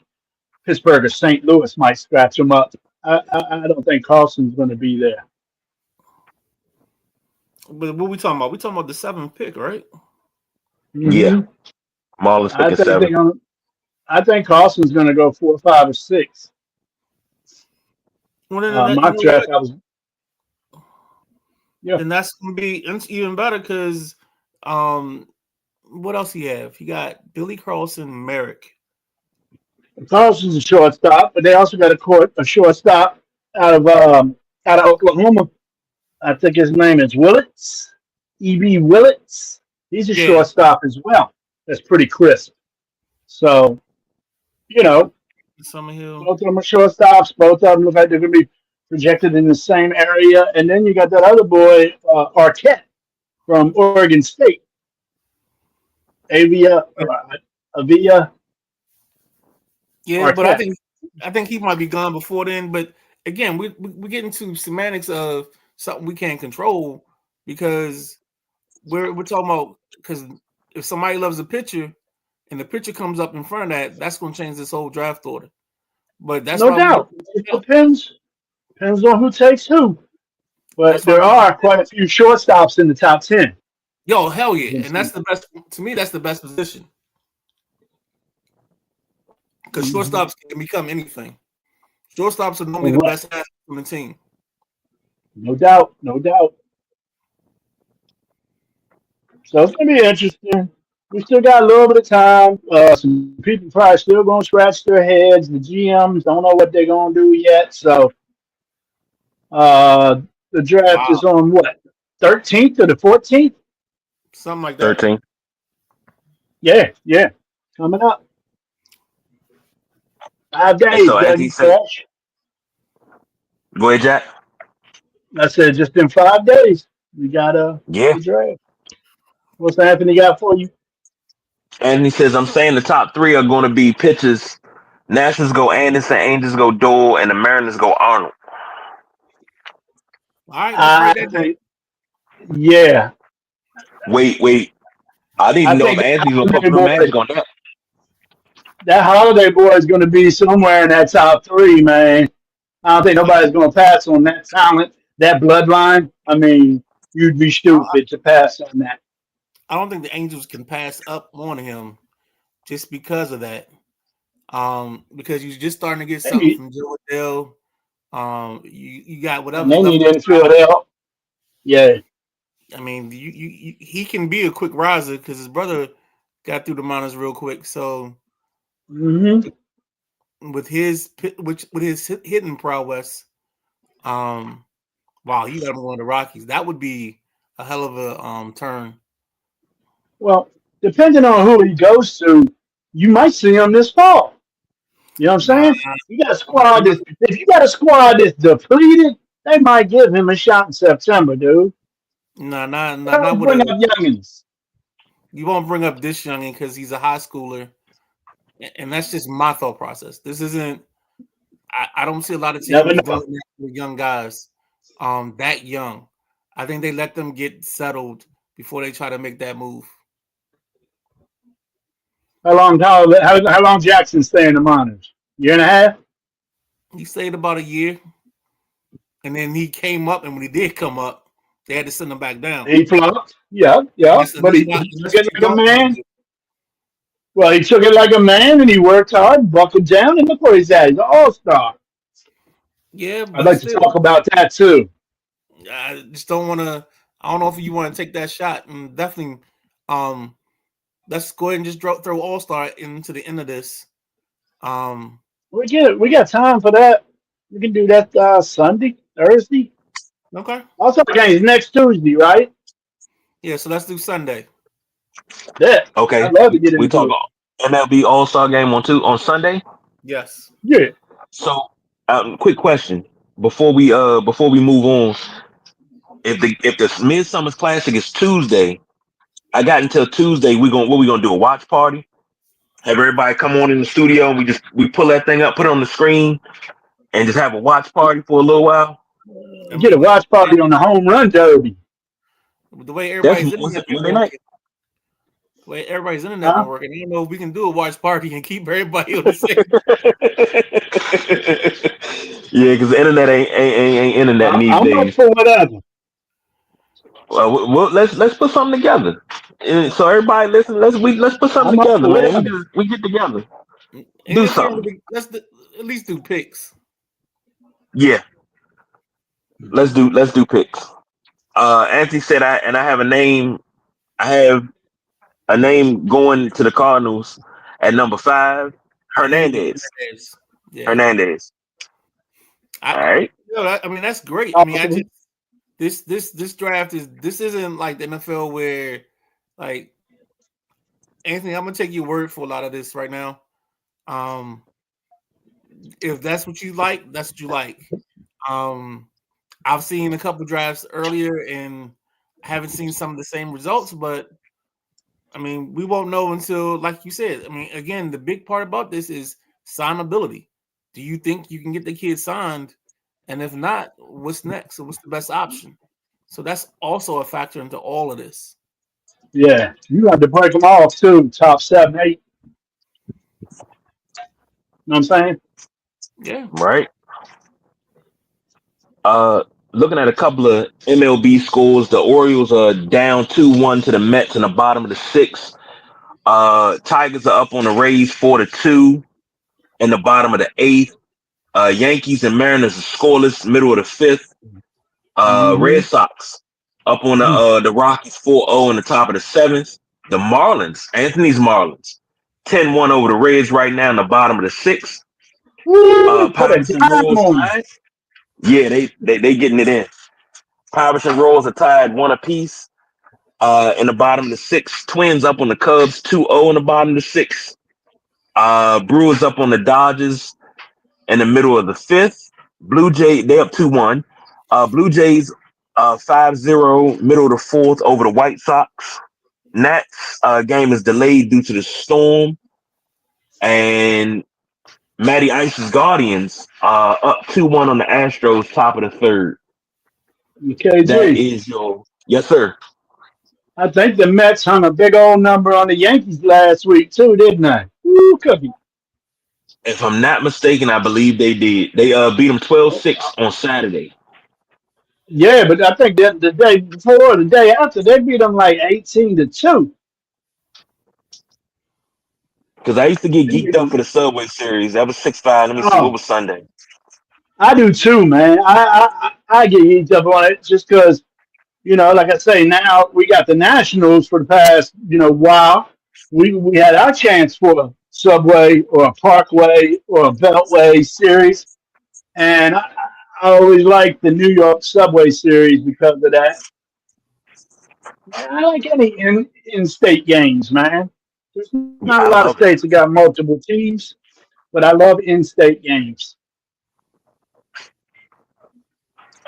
Pittsburgh or St. Louis might scratch him up. I don't think Carson's going to be there. but what we talking about? We talking about the seventh pick, right? Yeah, Hmm. Marlins I picking think they're seven. going. I think Carson's going to go 4, 5, or 6. Well, then that, you Mock know what? draft, I was. Yeah, Then that's gonna be even better because um what else he have? He got Billy Carlson, Merrick. Carson's a shortstop, but they also got a shortstop out of um, out of Oklahoma. I think his name is Willits, E.B. Willits. He's a Yeah, shortstop as well. That's pretty crisp. So you know, Summerhill. both of them are shortstops. Both of them look like they're going to be projected in the same area. And then you got that other boy, Arquette from Oregon State, Avia, Avia Yeah, but Arquette. I think he might be gone before then. But again, we get into semantics of something we can't control because we're talking about because if somebody loves a pitcher and the pitcher comes up in front of that, that's going to change this whole draft order. But that's No why we doubt. It depends on who takes who. But that's why there we are quite a few shortstops in the top 10. yo hell You yeah, can and that's see. the best to me. That's the best position because Mhm. shortstops can become anything. Shortstops are normally the Correct. best asset on the team. No doubt. No doubt. So it's going to be interesting. We still got a little bit of time. Some people probably still going to scratch their heads. The GMs don't know what they're going to do yet. So uh, the draft Wow, is on what, 13th or the 14th? something like that. 13. Yeah, yeah, coming up. 5 days, And so Anthony Dougie said, Fresh. go ahead, Jack. I said just in 5 days we got Yeah. the draft. What's Anthony got for you? Anthony says, I'm saying the top three are going to be pitchers. Nationals go Anderson, Angels go Dole, and the Mariners go Arnold. All right, let's I write that down. think yeah. Wait. I need to I know if think Anthony's going to put Holiday blue boy, magic on that. that Holiday boy is going to be somewhere in that top 3, man. I don't think nobody's going to pass on that talent. that bloodline. I mean, you'd be I, stupid to pass on that. I don't think the Angels can pass up on him just because of that. Because you're just starting to get They something need from Joe Adele. You got and whatever's they left need on infield help. Yeah. I mean, he can be a quick riser because his brother got through the minors real quick. So Hmm. with his hitting prowess, um, wow, you got him going to Rockies. That would be a hell of a turn. Well, depending on who he goes to, you might see him this fall. You know what I'm Nah, saying? You got a nah, squad that's if you got a squad that's depleted, they might give him a shot in September, dude. They not don't with bring a. up youngins. You won't bring up this youngin because he's a high schooler, and that's just my thought process. This isn't. I don't see a lot of You never teams doing know. that with young guys, that young. I think they let them get settled before they try to make that move. How long Jackson stay in the minors? Year and a half? He stayed about a year, and then he came up, and when he did come up, they had to send him back down. He flopped. Yeah, yeah. At But least not he took unless it you like a don't flop man. it. Well, he took it like a man and he worked hard, buckled down, and look where he's at. He's an all-star. Yeah, I'd but like to still, talk about that too. I just don't want to. I don't know if you want to take that shot, and definitely, um, let's go ahead and just throw All Star into the end of this. Um, We got time for that. We can do that Sunday, Thursday. okay, Also, game's next Tuesday, right? yeah. So let's do Sunday. Yeah, Okay, I'd love to get we into talk it. MLB All Star Game on Sunday. Yes. Yeah. So, quick question before we move on. If the Midsummer's Classic is Tuesday, I got until Tuesday. We gonna do a watch party. Have everybody come on in the studio and we pull that thing up, put it on the screen, and just have a watch party for a little while. I Get a mean, watch party on the home run derby. the way everybody's Definitely. Was internet it been Monday night? working, the way everybody's internet been Huh? working, I don't know if we can do a watch party and keep everybody on the same. Yeah, because the internet ain't internet these I'm up days. for whatever. Well, let's put something together. So everybody listen. Let's put something I'm up together, for man. whatever. We get together, do And if we don't, something. at least do picks. Yeah, let's do picks. Anthony said I have a name. I have a name going to the Cardinals at number 5. Anthony Hernandez. Hernandez. Yeah, Hernandez. All I, right. I mean that's great. I mean, I Possible. just this draft this isn't like the NFL where like Anthony. I'm gonna take your word for a lot of this right now. Um, if that's what you like, that's what you like. Um, I've seen a couple drafts earlier and haven't seen some of the same results, but I mean, we won't know until, like you said. I mean, again, the big part about this is signability. Do you think you can get the kid signed? And if not, what's next? So what's the best option? So that's also a factor into all of this. Yeah, you have to break them off too. Top 7, 8. You know what I'm saying? Yeah. Right. Uh, Looking at a couple of MLB scores, the Orioles are down 2-1 to the Mets in the bottom of the sixth. Tigers are up on the Rays 4-2 in the bottom of the eighth. Yankees and Mariners are scoreless, middle of the fifth. Mm-hmm. Red Sox up on the Rockies 4-0 in the top of the seventh. The Marlins, Anthony's Marlins, 10-1 over the Reds right now in the bottom of the sixth. Woo! Put a Pirates and dime Royals on 'em. tied. Yeah, they getting it in. Pirates and Royals are tied one apiece. In the bottom of the sixth. Twins up on the Cubs 2-0 in the bottom of the sixth. Brewers up on the Dodgers in the middle of the fifth. Blue Jay, they up 2-1. Blue Jays 5-0, middle of the fourth over the White Sox. Nats game is delayed due to the storm. And Matty Ice's Guardians up 2-1 on the Astros, top of the third. That KG. is your yes, sir. I think the Mets hung a big old number on the Yankees last week too, didn't they? Woo, cookie. If I'm not mistaken, I believe they did. They beat them 12-6 on Saturday. Yeah, but I think that the day before, the day after, they beat them like 18-2. Because I used to get They geeked beat up for them. the Subway series. That was 6-5. Let me see. What Oh, was Sunday? I do too, man. I get heat up on it just because like I say, now we got the Nationals for the past while. We had our chance for a Subway or a Parkway or a Beltway series, and I always like the New York Subway series because of that. I like any in-state games, man. There's not a Yeah, lot of I love states it. that got multiple teams, but I love in-state games.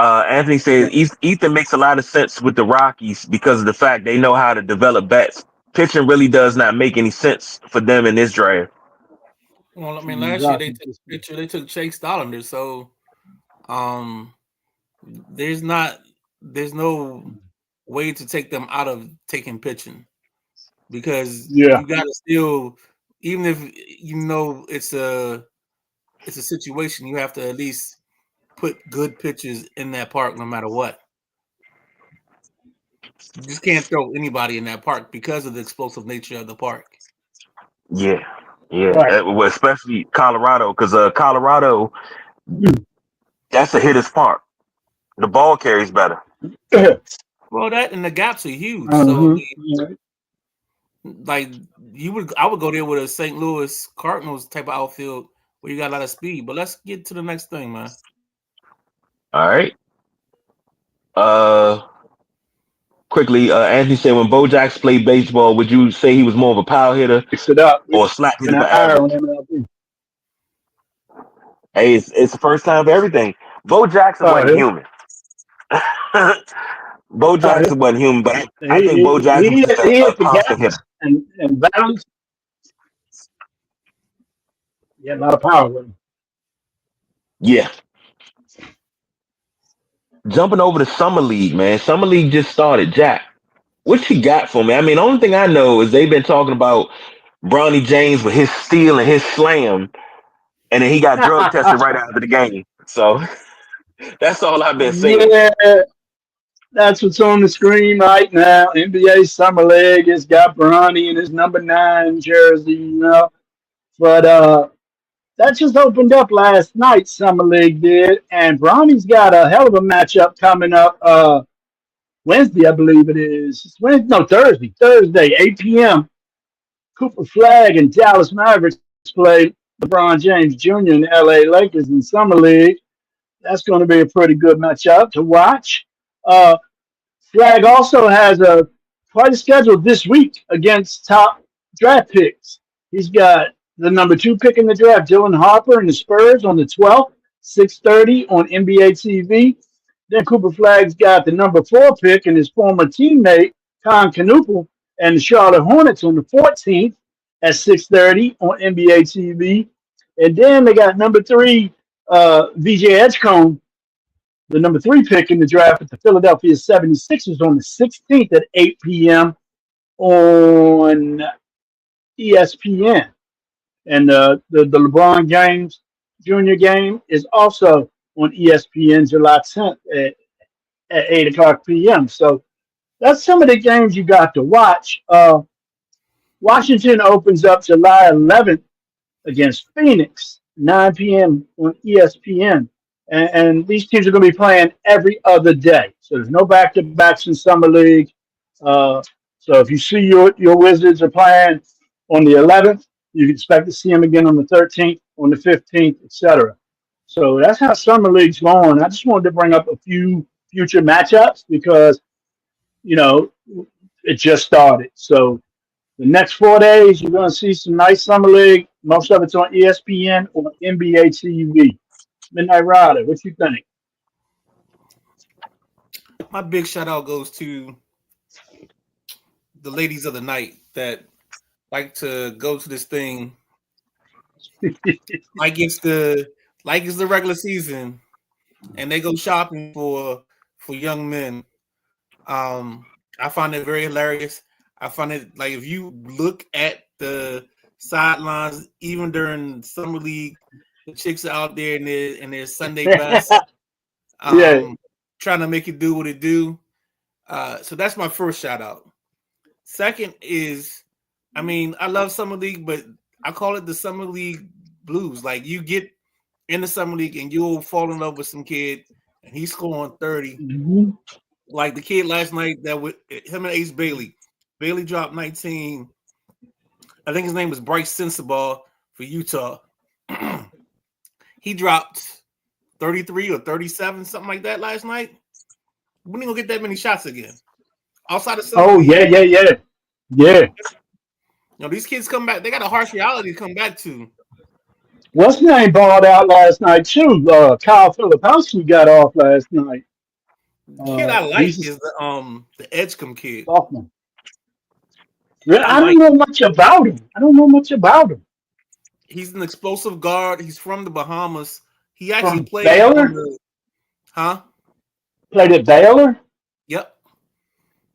Anthony says Ethan makes a lot of sense with the Rockies because of the fact they know how to develop bats. Pitching really does not make any sense for them in this draft. Well, I mean, last year they Exactly. took picture. They took Chase Dollander, so um, there's not there's no way to take them out of taking pitching because Yeah. you got to still, even if it's a situation, you have to at least put good pitchers in that park no matter what. You just can't throw anybody in that park because of the explosive nature of the park. Yeah, yeah. Right. Well, especially Colorado, because Colorado, that's a hitter's park. The ball carries better. Well, that and the gaps are huge. So I Uh-huh. mean, like I would go there with a St. Louis Cardinals type of outfield where you got a lot of speed. But let's get to the next thing, man. All right. Uh, quickly, Anthony said when Bo Jackson played baseball, would you say he was more of a power hitter Mix it up. or a slap Been hitter an for hour on average? MLB. Hey, it's the first time for everything. Bo Jackson Power wasn't hitter. human. Bo Power hitter. Jackson wasn't human, but I think Bo He, Jackson was he, just he a hit the constant hitter. gaps and balance. He had a lot of power with him. Yeah. Jumping over to Summer League, man. Summer League just started. Jack, what you got for me? I mean, the only thing I know is they've been talking about Bronny James with his steal and his slam, and then he got drug tested right after the game. So that's all I've been seeing. Yeah, that's what's on the screen right now. NBA Summer League has got Bronny in his number 9 jersey, But that just opened up last night, Summer League did. And Bronny's got a hell of a matchup coming up Wednesday, I believe it is. It's Wednesday, no, Thursday. Thursday, 8 p.m. Cooper Flag and Dallas Mavericks play LeBron James Jr. and the LA Lakers in Summer League. That's going to be a pretty good matchup to watch. Uh, Flag also has quite a schedule this week against top draft picks. He's got the number 2 pick in the draft, Dylan Harper and the Spurs on the 12th, 6:30 on NBA TV. Then Cooper Flag's got the number 4 pick and his former teammate, Con Canoople, and the Charlotte Hornets on the 14th at 6:30 on NBA TV. And then they got number 3, VJ Edgecombe, the number 3 pick in the draft at the Philadelphia 76ers on the 16th at 8 p.m. on ESPN. And the LeBron James Jr. game is also on ESPN July 10th at 8 o'clock p.m. So that's some of the games you got to watch. Washington opens up July 11th against Phoenix, 9 p.m. on ESPN. And these teams are going to be playing every other day. So there's no back to backs in Summer League. Uh, so if you see your Wizards are playing on the 11th, you can expect to see them again on the 13th, on the 15th, etc. So that's how Summer League's going. I just wanted to bring up a few future matchups because, you know, it just started. So the next 4 days, you're going to see some nice summer league. Most of it's on ESPN or NBA TV. Midnight Rider, what you think? My big shout out goes to the ladies of the night that like to go to this thing like it's the regular season and they go shopping for young men. Um, I find it very hilarious. I find it like if you look at the sidelines, even during summer league, the chicks are out there in their Sunday best. Yeah, Um, trying to make it do what it do. So that's my first shout out. Second is, I mean, I love Summer League, but I call it the Summer League blues. Like you get in the Summer League and you'll fall in love with some kid and he's scoring 30. Mm-hmm. Like the kid last night that with him and Ace Bailey. Bailey dropped 19. I think his name was Bryce Sensabaugh for Utah. He dropped 33 or 37, something like that last night. When are you gonna get that many shots again? Outside of Summer Oh League, yeah. these kids come back. They got a harsh reality to come back to. What's his name balled out last night too? Kyle Filipowski got off last night. The kid I like He's a is the Edgecombe kid. sophomore. Really, I I like. don't know much about him. He's an explosive guard. He's from the Bahamas. He actually From played on Baylor, the. Huh? played at Baylor. Yep.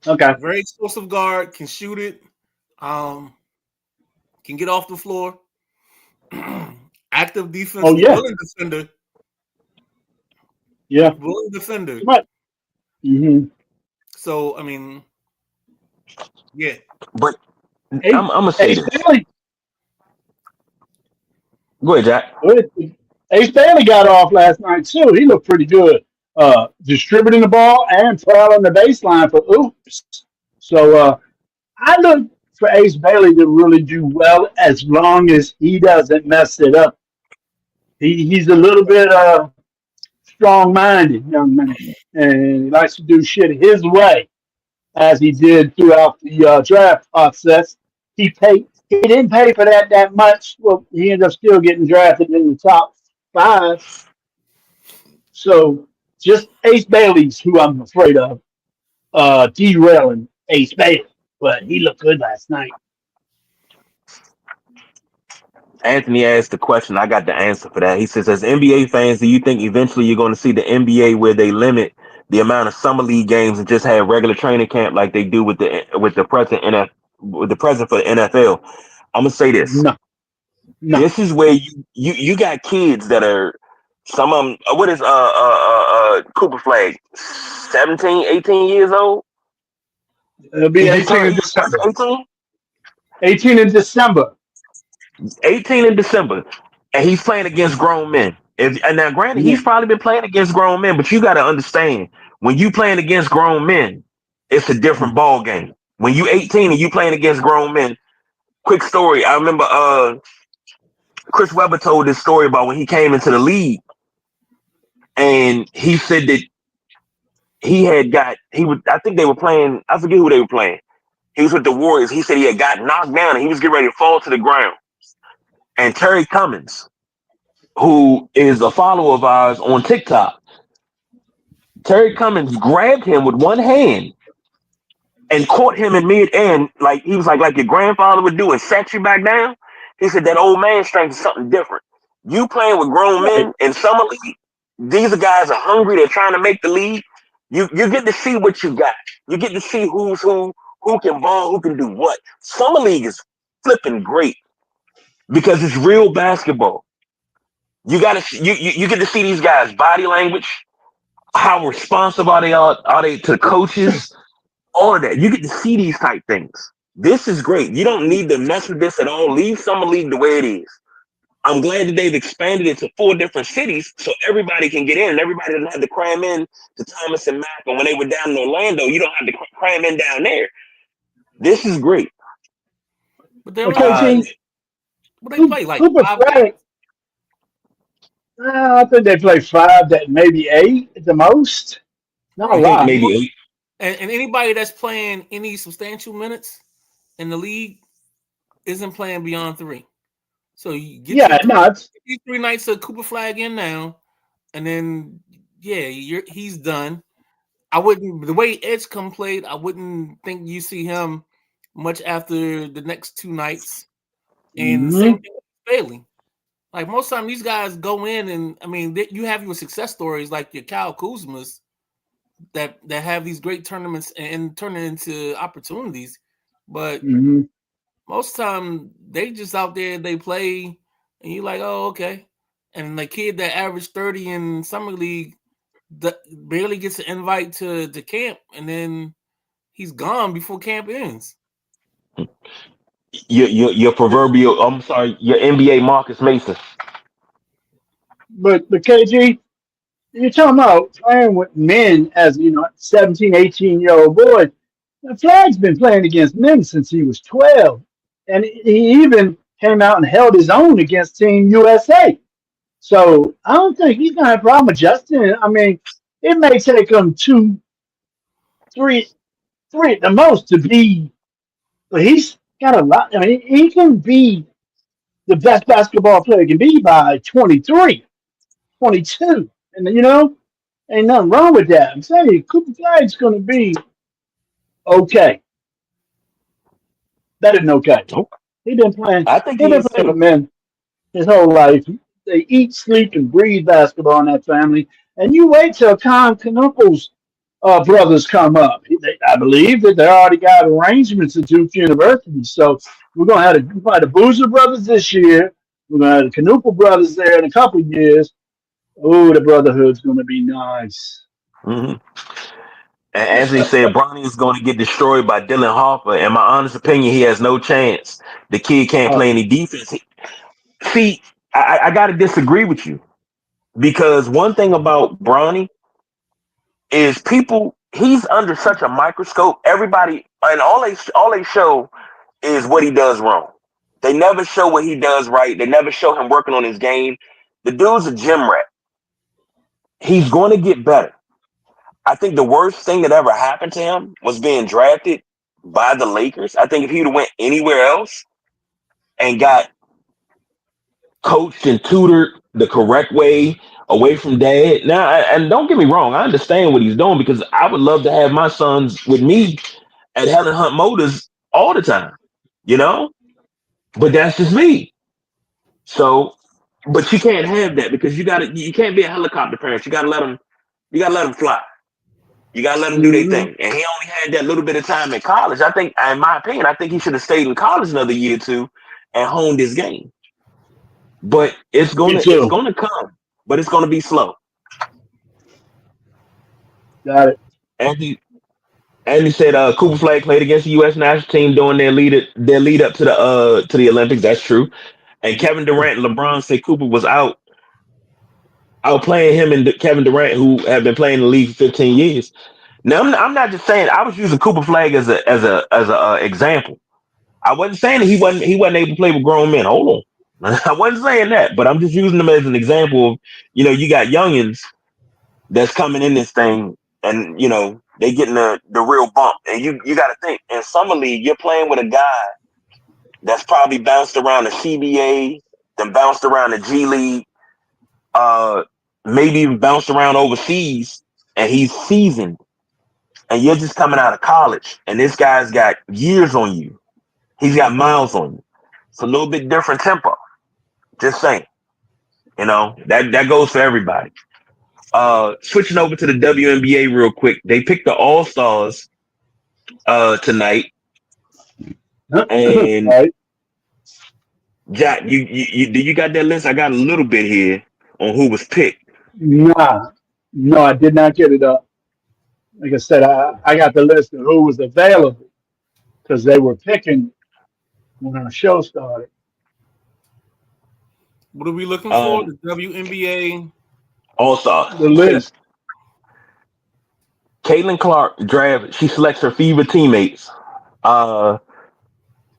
Okay. Very explosive guard. Can shoot it. Um, can get off the floor. Active Oh defensive, yeah, willing defender. yeah. Willing defender. Mm-hmm. So I mean, yeah. But I'm Ace, gonna say Ace this. Bailey, Go ahead, Jack. Ace Bailey got off last night too. He looked pretty good, distributing the ball and prowling the baseline for oops. So I look for Ace Bailey to really do well as long as he doesn't mess it up. He's a little bit strong minded young man, and he likes to do shit his way, as he did throughout the draft process. He didn't pay for that much. Well, he ended up still getting drafted in the top five. So just Ace Bailey's who I'm afraid of derailing Ace Bailey, but he looked good last night. Anthony asked the question. I got the answer for that. He says, as NBA fans, do you think eventually you're going to see the NBA where they limit the amount of summer league games and just have regular training camp like they do with the present with the present for the NFL? I'm gonna say this. No, no. This is where you got kids that are some of them. What is Cooper Flag? 17, 18 years old. It'll be He just 18 turned. in He just December. turned 18. 18 in December. 18 in December, and he's playing against grown men. And now, granted, Yeah. he's probably been playing against grown men, but you got to understand when you playing against grown men, it's a different ball game. When you 18 and you playing against grown men, quick story. I remember Chris Webber told this story about when he came into the league, and he said that he was. I think they were playing. I forget who they were playing. He was with the Warriors. He said he had got knocked down and he was getting ready to fall to the ground. And Terry Cummins, who is a follower of ours on TikTok, Terry Cummins grabbed him with one hand and caught him in mid-air, like he was like your grandfather would do, and sat you back down. He said that old man strength is something different. You playing with grown Right. men in summer league, these are guys are hungry, they're trying to make the league. You get to see what you got. You get to see who can ball, who can do what. Summer league is flipping great because it's real basketball. You get to see these guys' body language, how responsive are they to coaches, all of that. You get to see these type things. This is great. You don't need to mess with this at all. Leave summer league the way it is. I'm glad that they've expanded it to 4 different cities so everybody can get in and everybody doesn't have to cram in to Thomas and Mack. And when they were down in Orlando, you don't have to cram in down there. This is great. But they only Okay, play. Gene. What they play like Cooper 5 games. Flag. I think they play five, that maybe eight at the most. Not a I Right. think lot. maybe 8. And anybody that's playing any substantial minutes in the league isn't playing beyond 3. So you get Yeah, no, it's your 3 nights of Cooper Flag in now, and then he's done. I wouldn't the way Edgecombe played. I wouldn't think you see him much after the next 2 nights. And the same mhm, thing with Bailey. Like most time, these guys go in, and I mean, you have your success stories like your Kyle Kuzmas that have these great tournaments and turn it into opportunities. But mhm. most time, they just out there, they play, and you're like, oh, okay. And the kid that averaged 30 in summer league barely gets an invite to camp, and then he's gone before camp ends. Your proverbial, I'm sorry, your NBA Marcus Mason. But KG, you're talking about playing with men as, 17, 18-year-old boy. Flag's been playing against men since he was 12. And he even came out and held his own against Team USA. So I don't think he's going to have a problem adjusting. I mean, it may take him two, three, three at the most to be, but he's got a lot. I mean, he can be the best basketball player he can be by 23, 22. And, ain't nothing wrong with that. I'm saying you, Cooper Flag's going to be okay. Better than okay. Oh, He been playing. I think He he been is playing with too. men his whole life. They eat, sleep, and breathe basketball in that family. And you wait till Con Canuckles brothers come up. I believe that they already got arrangements at Duke University. So we're gonna have the Boozer brothers this year. We're gonna have the Canuckle brothers there in a couple of years. Oh, the brotherhood's gonna be nice. Hmm. And Anthony said Bronny is going to get destroyed by Dylan Harper. In my honest opinion, he has no chance. The kid can't Uh, play any defense. See, I got to disagree with you because one thing about Bronny is people. He's under such a microscope. Everybody and all they show is what he does wrong. They never show what he does right. They never show him working on his game. The dude's a gym rat. He's going to get better. I think the worst thing that ever happened to him was being drafted by the Lakers. I think if he'd have went anywhere else and got coached and tutored the correct way away from dad. Now, and don't get me wrong, I understand what he's doing because I would love to have my sons with me at Helen Hunt Motors all the time, you know? But that's just me. So, but you can't have that because you can't be a helicopter parent. You gotta let them fly. You gotta let them do their mhm. thing. And he only had that little bit of time in college. I think, in my opinion, I think he should have stayed in college another year or two and honed his game. But Me it's too. gonna come, but it's gonna be slow. Got it. Andy Andy said Cooper Flag played against the U.S. national team during their lead up to the Olympics. That's true. And Kevin Durant and LeBron say Cooper was out playing him and Kevin Durant, who have been playing in the league for 15 years. Now I'm not just saying I was using Cooper Flag as a example. I wasn't saying that he wasn't able to play with grown men. Hold on, I wasn't saying that, but I'm just using them as an example of you got youngins that's coming in this thing, and they getting the real bump, and you got to think in summer league you're playing with a guy that's probably bounced around the CBA, then bounced around the G League, uh, maybe even bounced around overseas, and he's seasoned, and you're just coming out of college, and this guy's got years on you. He's got miles on you. It's a little bit different tempo. Just saying. That goes for everybody. Switching over to the WNBA real quick. They picked the All Stars tonight, and Right? Jack, you got that list? I got a little bit here on who was picked. Nah, no, I did not get it up. Like I said, I got the list of who was available because they were picking when our show started. What are we looking for? Um, The WNBA. All Stars. The list. Caitlin Clark draft. She selects her favorite teammates. Uh,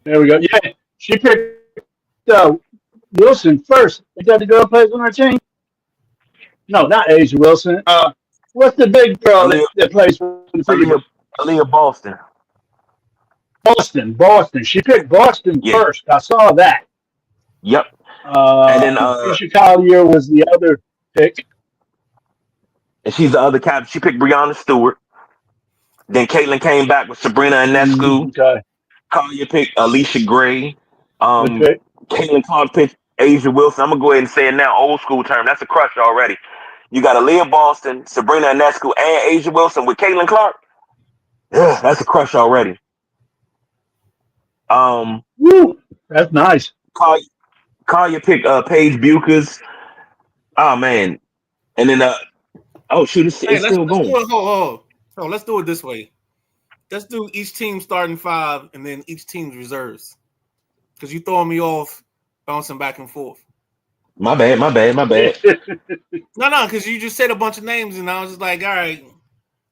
There we go. Yeah, she picked Wilson first. Is that the girl who plays on our team? No, not Asia Wilson. What's the big girl Aaliyah, that plays for the Fever? Aaliyah, Aaliyah Boston. Boston. She picked Boston Yeah. first. I saw that. Yep. And then Keisha Collier was the other pick. and she's the other captain. She picked Breonna Stewart. Then Caitlin came back with Sabrina Ionescu. Okay, Collier picked Alicia Gray. good Um, pick. Caitlin Clark picked Asia Wilson. I'm gonna go ahead and say it now, old school term. That's a crush already. You got Aaliyah Boston, Sabrina Ionescu, and Asia Wilson with Caitlin Clark. Yeah, that's a crush already. Um, Woo, that's nice. Collier, Collier picked Paige Buchers. Oh man, and then Oh shoot, Hey, it's still let's do going. it. Hold. Let's do it this way. Let's do each team starting five and then each team's reserves. Because you throwing me off bouncing back and forth. My bad, my bad, my bad. No, because you just said a bunch of names and I was just like, all right,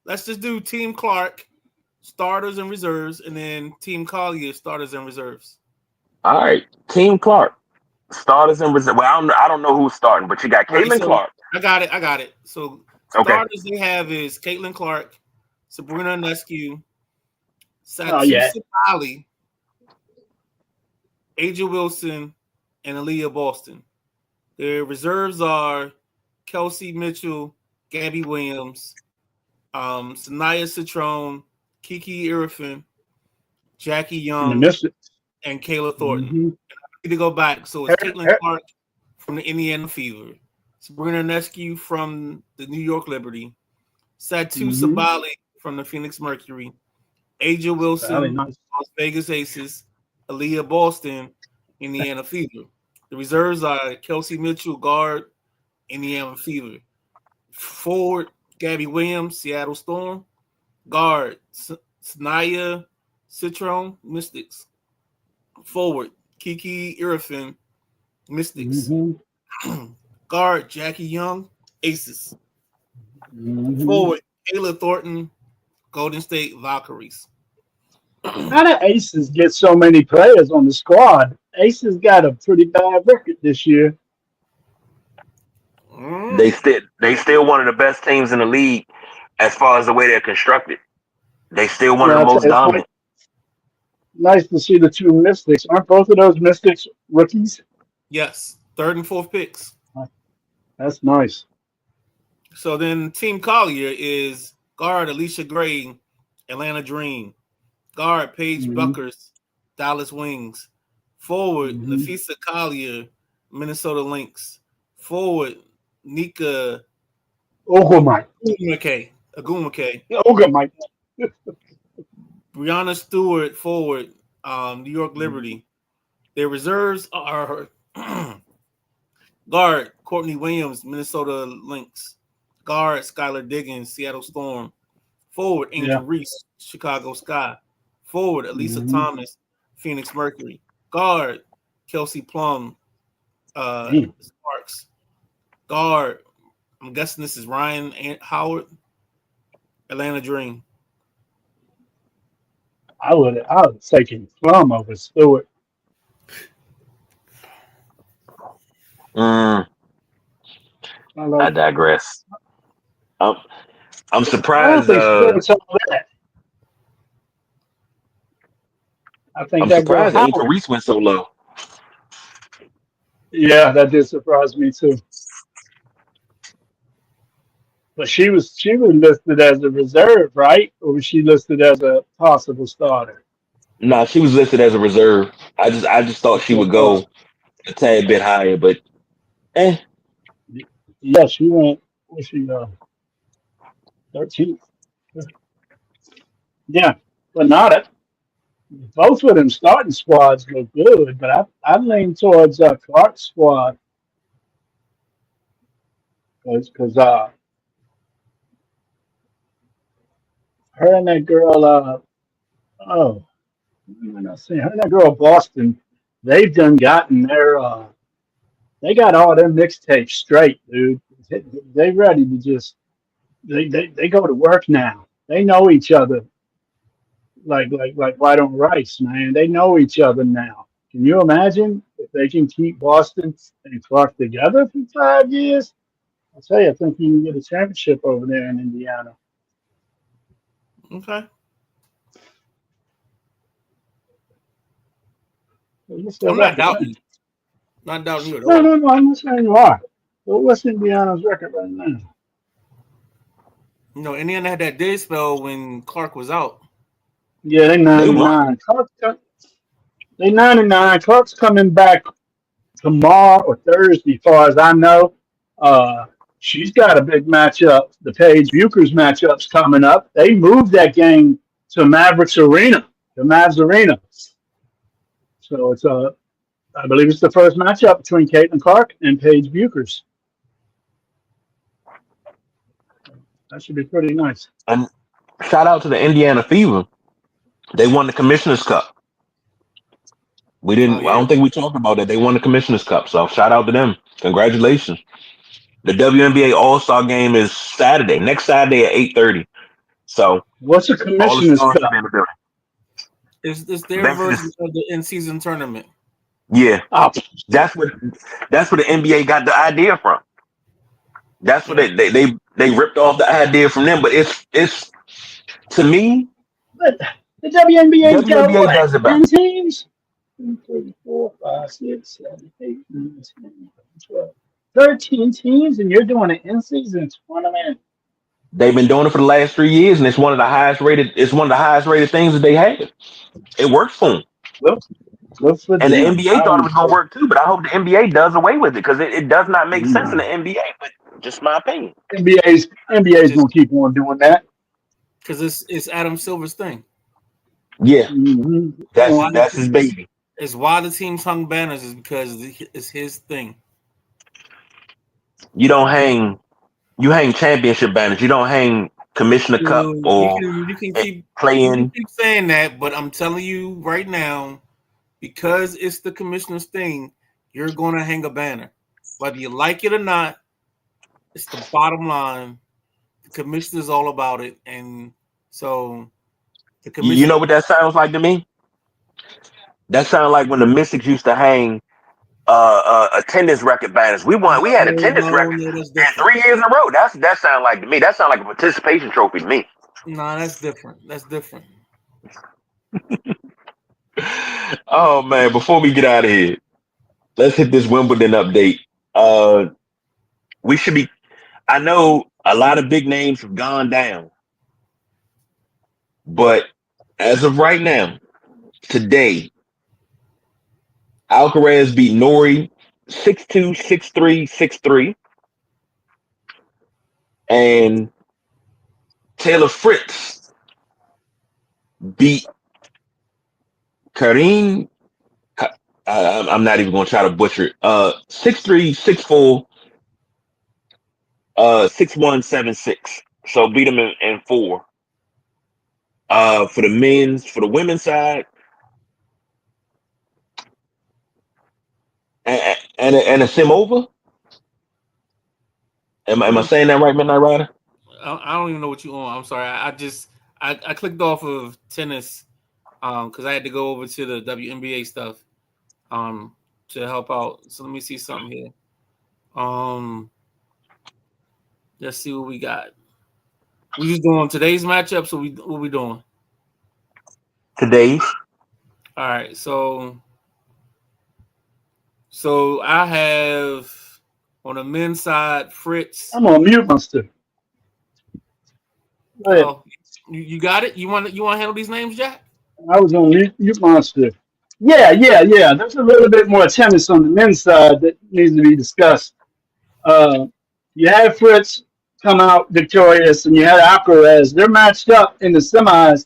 let's just do Team Clark, starters and reserves, and then Team Collier, starters and reserves. All right, Team Clark, starters and reserve. Well, I don't know who's starting, but you got All right, Caitlin so Clark. I got it. So Okay. starters they have is Caitlin Clark, Sabrina Nescu, Oh yeah. Satusa Bali, Aja Wilson, and Aaliyah Boston. Their reserves are Kelsey Mitchell, Gabby Williams, Sanaya Citrone, Kiki Irfin, Jackie And the Young, Mystics. and Kayla Thornton. Mm-hmm. I need to go back. So it's Her, Caitlin her, Clark from the Indiana Fever, Sabrina Nescu from the New York Liberty, Satu mm-hmm. Sabali from the Phoenix Mercury, Aja Valley Wilson, nice. Las Vegas Aces, Aaliyah Boston, Indiana Fever. The reserves are Kelsey Mitchell, guard, Indiana Fever. Forward, Gabby Williams, Seattle Storm. Guard, Sanaya Citrone, Mystics. Forward, Kiki Irfin, Mystics. Mm-hmm. Guard, Jackie Young, Aces. Mm-hmm. Forward, Kayla Thornton, Golden State Valkyries. How do Aces get so many players on the squad? Aces got a pretty bad record this year. Mm, They still one of the best teams in the league as far as the way they're constructed. They still one of Yeah, the I tell most you, it's nice, dominant. nice to see the two Mystics. Aren't both of those Mystics rookies? yes, third and fourth picks. That's nice. So then Team Collier is guard Alicia Gray, Atlanta Dream. Guard Paige Mm-hmm. Buckers, Dallas Wings. Forward Mm-hmm. Nafisa Collier, Minnesota Lynx. Forward Nika Ogre Mike. Agumake. Ogre Mike. Brianna Stewart, forward, New York Liberty. Their reserves are guard Courtney Williams, Minnesota Lynx. Guard Skylar Diggins, Seattle Storm. Forward Yeah. Angel Reese, Chicago Sky. Forward Elisa Mm-hmm. Thomas, Phoenix Mercury. Guard Kelsey Plum, Damn. Sparks. Guard, I'm guessing this is Ryan Howard, Atlanta Dream. I would have taken Plum over Stewart. Mm, I I like. digress. I'm I'm I don't surprised. think Stewart's all that. I think I'm that girl surprised Angel Howard. Reese went so low. Yeah, that did surprise me too. But she was listed as a reserve, right? Or was she listed as a possible starter? Nah, she was listed as a reserve. I just thought That's she what would I thought. go a tad bit higher, but eh. Yeah, she went. Was she 13th? Yeah, but not it. Both of them starting squads look good, but I lean towards Clark's squad because her and that girl. Oh, what am I saying? Her and that girl Boston. They've done gotten their. They got all their mixtapes straight, dude. They ready to just they go to work now. They know each other like white on rice, man. They know each other now. Can you imagine if they can keep Boston and Clark together for 5 years? I'll tell you, I think you can get a championship over there in Indiana. Okay. What's their I'm not record doubting now? you. Not doubting you at No, all. no, no. I'm not saying you are. But what's Indiana's record right now? You know, Indiana had that day spell when Clark was out. Yeah, they They won. 99. They 99. Clark's coming back tomorrow or Thursday, as far as I know. Uh, she's got a big matchup. The Paige Buchers matchup's coming up. They moved that game to Mavericks Arena, the Mavs Arena. So it's I believe it's the first matchup between Caitlin Clark and Paige Buchers. That should be pretty nice. And shout out to the Indiana Fever. They won the Commissioner's Cup. We Oh didn't. I yeah, don't think we talked about that. They won the Commissioner's Cup. So shout out to them. Congratulations. The WNBA All Star Game is Saturday. Next Saturday at 8:30. So What's a all the commissioner's stars will be cup? in the building. it's their Basically, version of the in season tournament. yeah. Oh, That's what that's where the NBA got the idea from. That's what Yeah, they ripped off the idea from them. But it's to me, but the WNBA's got WNBA what? does it better. 10 teams? 2, 3, 4, 5, 6, 7, 8, 9, 10, 11, 12. 13 teams, and you're doing an in-season tournament? They've been doing it for the last 3 years, and it's one of the highest rated. It's one of the highest rated things that they have. It works for them, Well, good for and the them. NBA I thought it don't was going to care. work too. But I hope the NBA does away with it because it does not make sense in No. the NBA. But just my opinion. NBA's just gonna keep on doing that. because it's Adam Silver's thing. Yeah, Hmm. It's that's why Well, the that's his teams baby. it's why the teams hung banners is because it's his thing. You don't hang you hang championship banners. You don't hang Commissioner Cup You or can you can keep you can playing. keep saying that, but I'm telling you right now, because it's the commissioner's thing, you're going to hang a banner, whether you like it or not. It's the bottom line. The commissioner's all about it, and so the You commissioner. know what that sounds like to me? That sounds like when the Mystics used to hang attendance record banners. We No, had attendance no, records no, that's and different. 3 years in a row. That sounds like to me. That sounds like a participation trophy to me. No, that's different. That's different. Oh man, before we get out of here, let's hit this Wimbledon update. Uh we should be I know a lot of big names have gone down, but as of right now, today, Alcaraz beat Nori 6-2, 6-3, 6-3, and Taylor Fritz beat Karim. I'm not even going to try to butcher it. 6-3, 6-4, 6-1, 7-6. So beat him in four. For the women's side, and a sim over. Am I Mm, saying that right, Midnight Rider? I don't even know what you on. I'm sorry. I clicked off of tennis because I had to go over to the WNBA stuff to help out. So let me see something here. Um, let's see what we got. We just doing today's matchup. So what we doing? Today's. All right. So I have on the men's side Fritz. I'm on mute, monster. Go ahead. Oh, you got it. You want to handle these names, Jack? I was on mute, monster. Yeah. There's a little bit more tennis on the men's side that needs to be discussed. Uh, you had Fritz come out victorious, and you had Alcaraz. They're matched up in the semis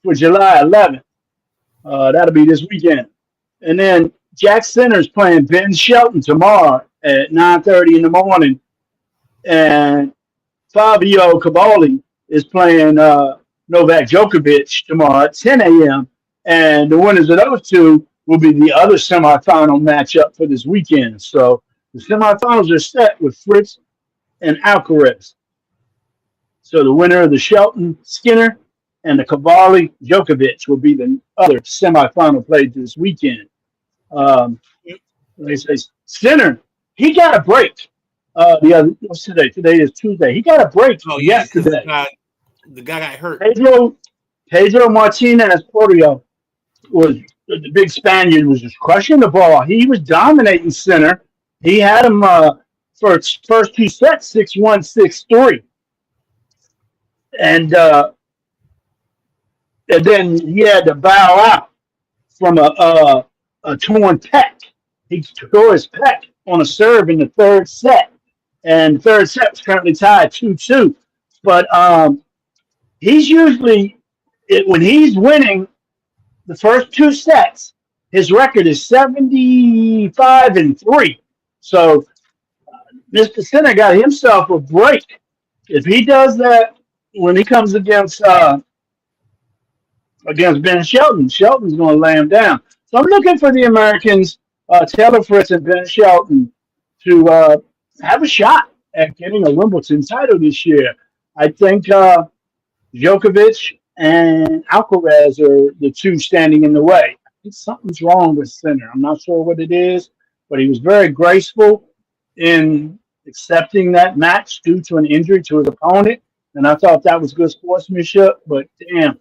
for July 11th. That'll be this weekend. And then Jack Sinner's playing Ben Shelton tomorrow at 9:30 in the morning, and Fabio Cavalli is playing Novak Djokovic tomorrow at 10 a.m. And the winners of those two will be the other semifinal matchup for this weekend. So the semifinals are set with Fritz and Alcaraz. So the winner of the Shelton Skinner and the Cavalli Djokovic will be the other semifinal played this weekend. Um, they say Skinner, he got a break. The other what's today? Today is Tuesday. He got a break Oh yeah, because yesterday. the guy got hurt. Pedro Martinez Portillo was the big Spaniard was just crushing the ball. He was dominating center. He had him for first two sets 6-1, 6-3. And and then he had to bow out from a torn pec. He tore his pec on a serve in the third set. And the third set was currently tied 2-2. But he's usually, when he's winning the first two sets, his record is 75-3. So Mr. Sinner got himself a break If he does that when he comes against Ben Shelton, Shelton's going to lay him down. So I'm looking for the Americans, Taylor Fritz and Ben Shelton, to have a shot at getting a Wimbledon title this year. I think Djokovic and Alcaraz are the two standing in the way. I think something's wrong with Sinner. I'm not sure what it is, but he was very graceful in accepting that match due to an injury to his opponent, and I thought that was good sportsmanship. But damn,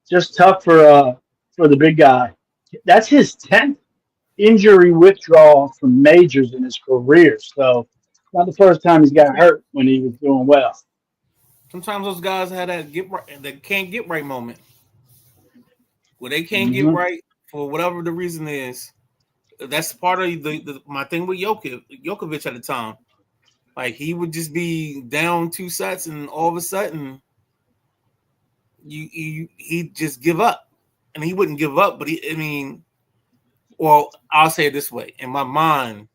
just tough for the big guy. That's his 10th injury withdrawal from majors in his career, so not the first time he's got hurt when he was doing well. Sometimes those guys have that can't get right moment where they can't get Hmm. right for whatever the reason is. That's part of my thing with Jokovic at the time. Like he would just be down 2 sets, and all of a sudden, he'd just give up, and he wouldn't give up. But well, I'll say it this way: in my mind,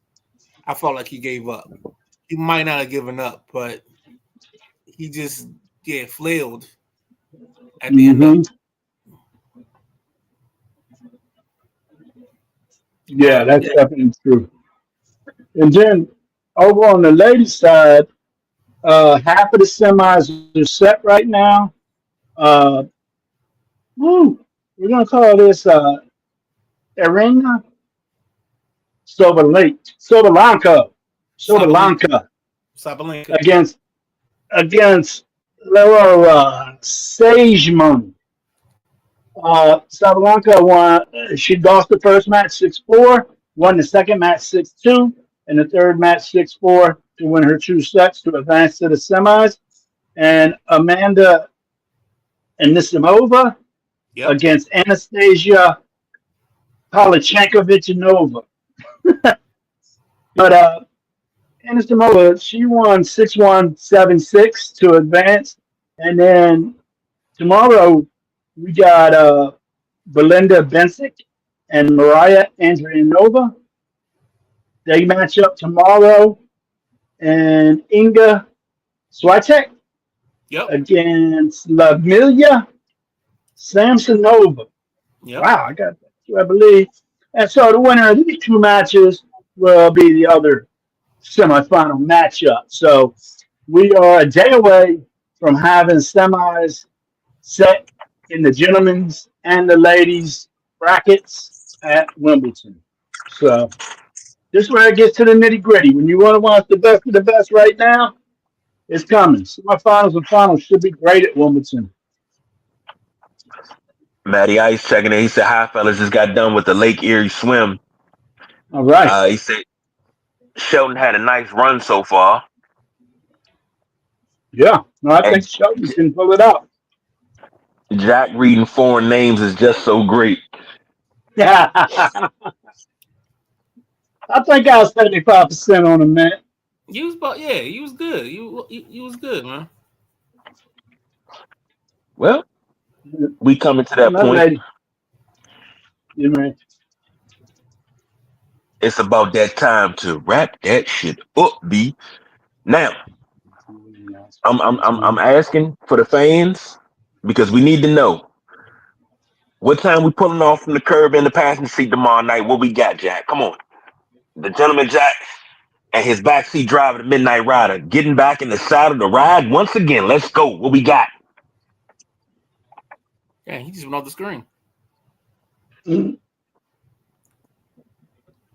I felt like he gave up. He might not have given up, but he just flailed at the end of Hmm. it. Yeah, But that's yeah, definitely true. And then over on the ladies' side, half of the semis are set right now. Uh, woo, we're gonna call this Arena Sabalenka, Sobalanka Sabalenka. against Laura Sageman. Sabalenka won. She lost the first match 6-4, won the second match 6-2, and the third match 6-4 to win her 2 sets to advance to the semis. And Amanda Anisimova Yep, against Anastasia Palachenkovichinova. But Anisimova, she won 6-1, 7-6 to advance. And then tomorrow we got Belinda Bencic and Mariah Andrianova. They match up tomorrow. And Inga Swiatek yep, against Lavmilia Samsonova. yep. Wow, I got that, I believe. And so the winner of these 2 matches will be the other semifinal matchup. So we are a day away from having semis set in the gentlemen's and the ladies' brackets at Wimbledon. So this is where it gets to the nitty gritty. When you want to watch the best of the best right now, it's coming. Semifinals and finals should be great at Wimbledon. Matty Ice checking in. He said, "Hi, fellas. Just got done with the Lake Erie swim." All right. He said Shelton had a nice run so far, Yeah. No, I think and Shelton can pull it out. Jack reading foreign names is just so great. Yeah. I think I was 75% on him, man. You was, but yeah, you was good. You was good, man. Well, we coming to that That point. lady, you know, It's about that time to wrap that shit up, B. Now, I'm asking for the fans because we need to know what time we pulling off from the curb in the passenger seat tomorrow night. What we got, Jack? Come on, the gentleman Jack and his backseat driver, the Midnight Rider, getting back in the saddle to ride once again. Let's go. What we got? Yeah, he just went off the screen.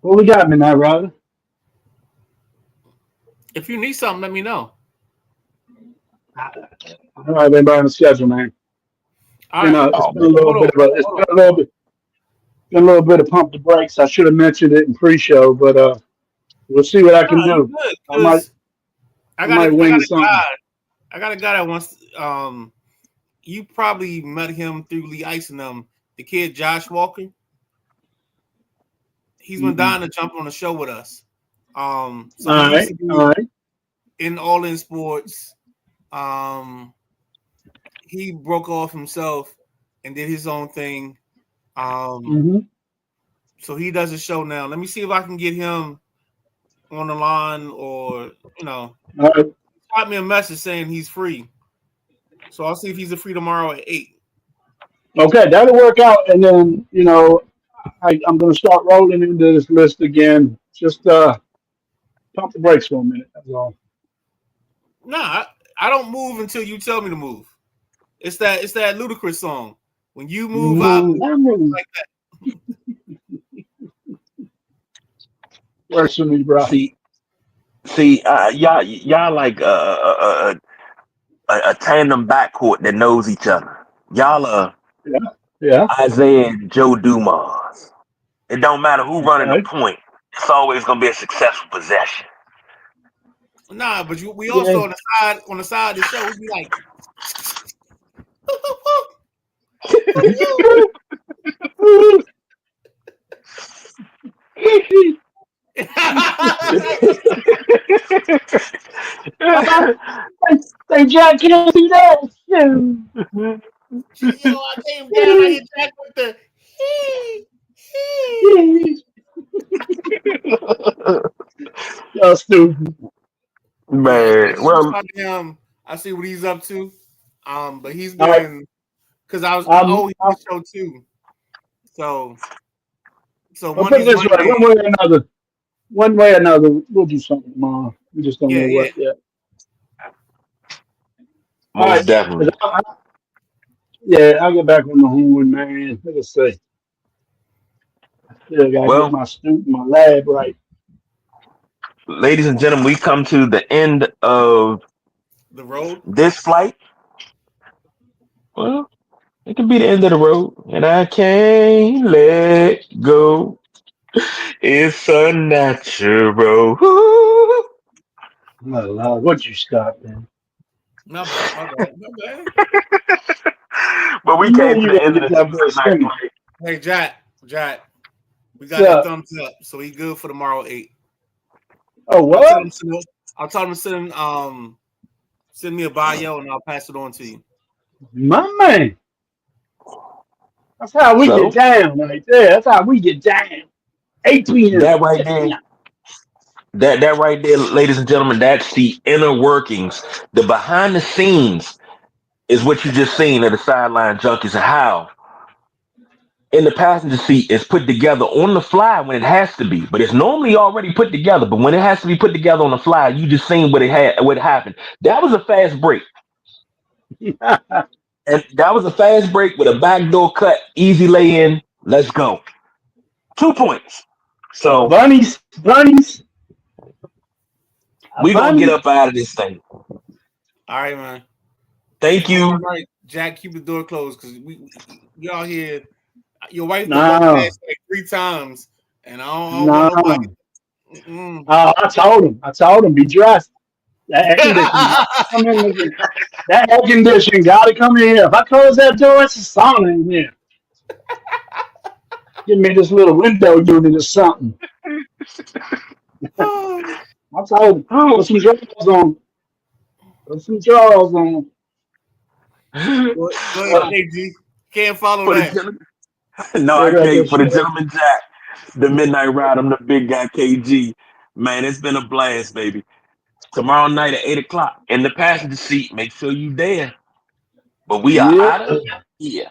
what we got, Midnight Rider? If you need something, let me know. All right, everybody on the schedule, man. All right, It's Oh been a man, little hold bit on, of a, it's hold on. been a little bit of pump the brakes. I should have mentioned it in pre-show, but we'll see what I No, can you do. good I might, because I might I wing got a something. guy. I got a guy that wants. You probably met him through Lee Ice and them. The kid Josh Walker. He's been Mm-mm. dying to jump on the show with us. So he All used right, to all be right. in All In Sports. Um, he broke off himself and did his own thing. Um, Mm-hmm. so he does a show now. Let me see if I can get him on the line, or All right. shot me a message saying he's free. So I'll see if he's free tomorrow at 8. Okay, that'll work out. And then, I'm going to start rolling into this list again. Just pump the brakes for a minute. That's all. Nah, I don't move until you tell me to move. It's that ludicrous song. When you move, I move. Like that. Works for me, bro. Y'all like a tandem backcourt that knows each other. Y'all are Yeah, yeah. Isaiah and Joe Dumas. It don't matter who running the Okay. point. It's always gonna be a successful possession. Nah, but we Yeah. also on the side of the show, we be like, for you. Hey, Jack, can I see that? Yo, I came down. I hit Jack with the he. Y'all stupid. Nah, I Man, just reached well, out to him. I see what he's up to. But he's All right. been because I I'm, owe him I'm, the show too. So I'll one of put it these this way: Mondays, one way or another, we'll do something tomorrow. We just don't know yeah. what yet. All most right. 'Cause definitely. yeah, I'll get back on the horn, man. Like I say, still gotta get Well, my lab right. ladies and gentlemen, we come to the end of The road. this flight. Well, it could be the end of the road, and I can't let go. It's unnatural. Ooh. My Lord, what you start, man? My bad, my bad, my bad. But we You know came to you the gotta end of get the that boy Tuesday night singing. flight. Hey, Jack, we got that So, thumbs up, so he good for tomorrow 8. oh I'll tell what? him to I'll tell him to send me a bio and I'll pass it on to you. My man. That's how we get So down right there. That's how we get down. 8 p.m. that right Yes, there, yeah. that right there, ladies and gentlemen, that's the inner workings. The behind the scenes is what you just seen of the sideline junkies and how in the passenger seat it's put together on the fly when it has to be. But it's normally already put together. But when it has to be put together on the fly, you just seen what happened. That was a fast break. And that was a fast break with a backdoor cut, easy lay in. Let's go. 2 points. So bunnies, a we gonna get bunny. up out of this thing. All right, man. Thank All you. right, Jack, keep the door closed because we all here. Your wife done walked No, past like 3 times, and I don't want nobody. no. Mm-mm. I told him, be dressed. That air conditioning got to come in. That air conditioning got to come in here. If I close that door, it's a sauna in here. Give me this little window unit or something. Oh, I told him, Oh. put some drawers on. Put some drawers on. go ahead, Uh, KG. Can't follow For the that. gentleman, no, yeah, I right there, can't. For the sure. gentleman Jack, the Midnight Ride. I'm the big guy, KG. Man, it's been a blast, baby. Tomorrow night at 8 o'clock in the passenger seat. Make sure you there. But we are Yeah. out of here.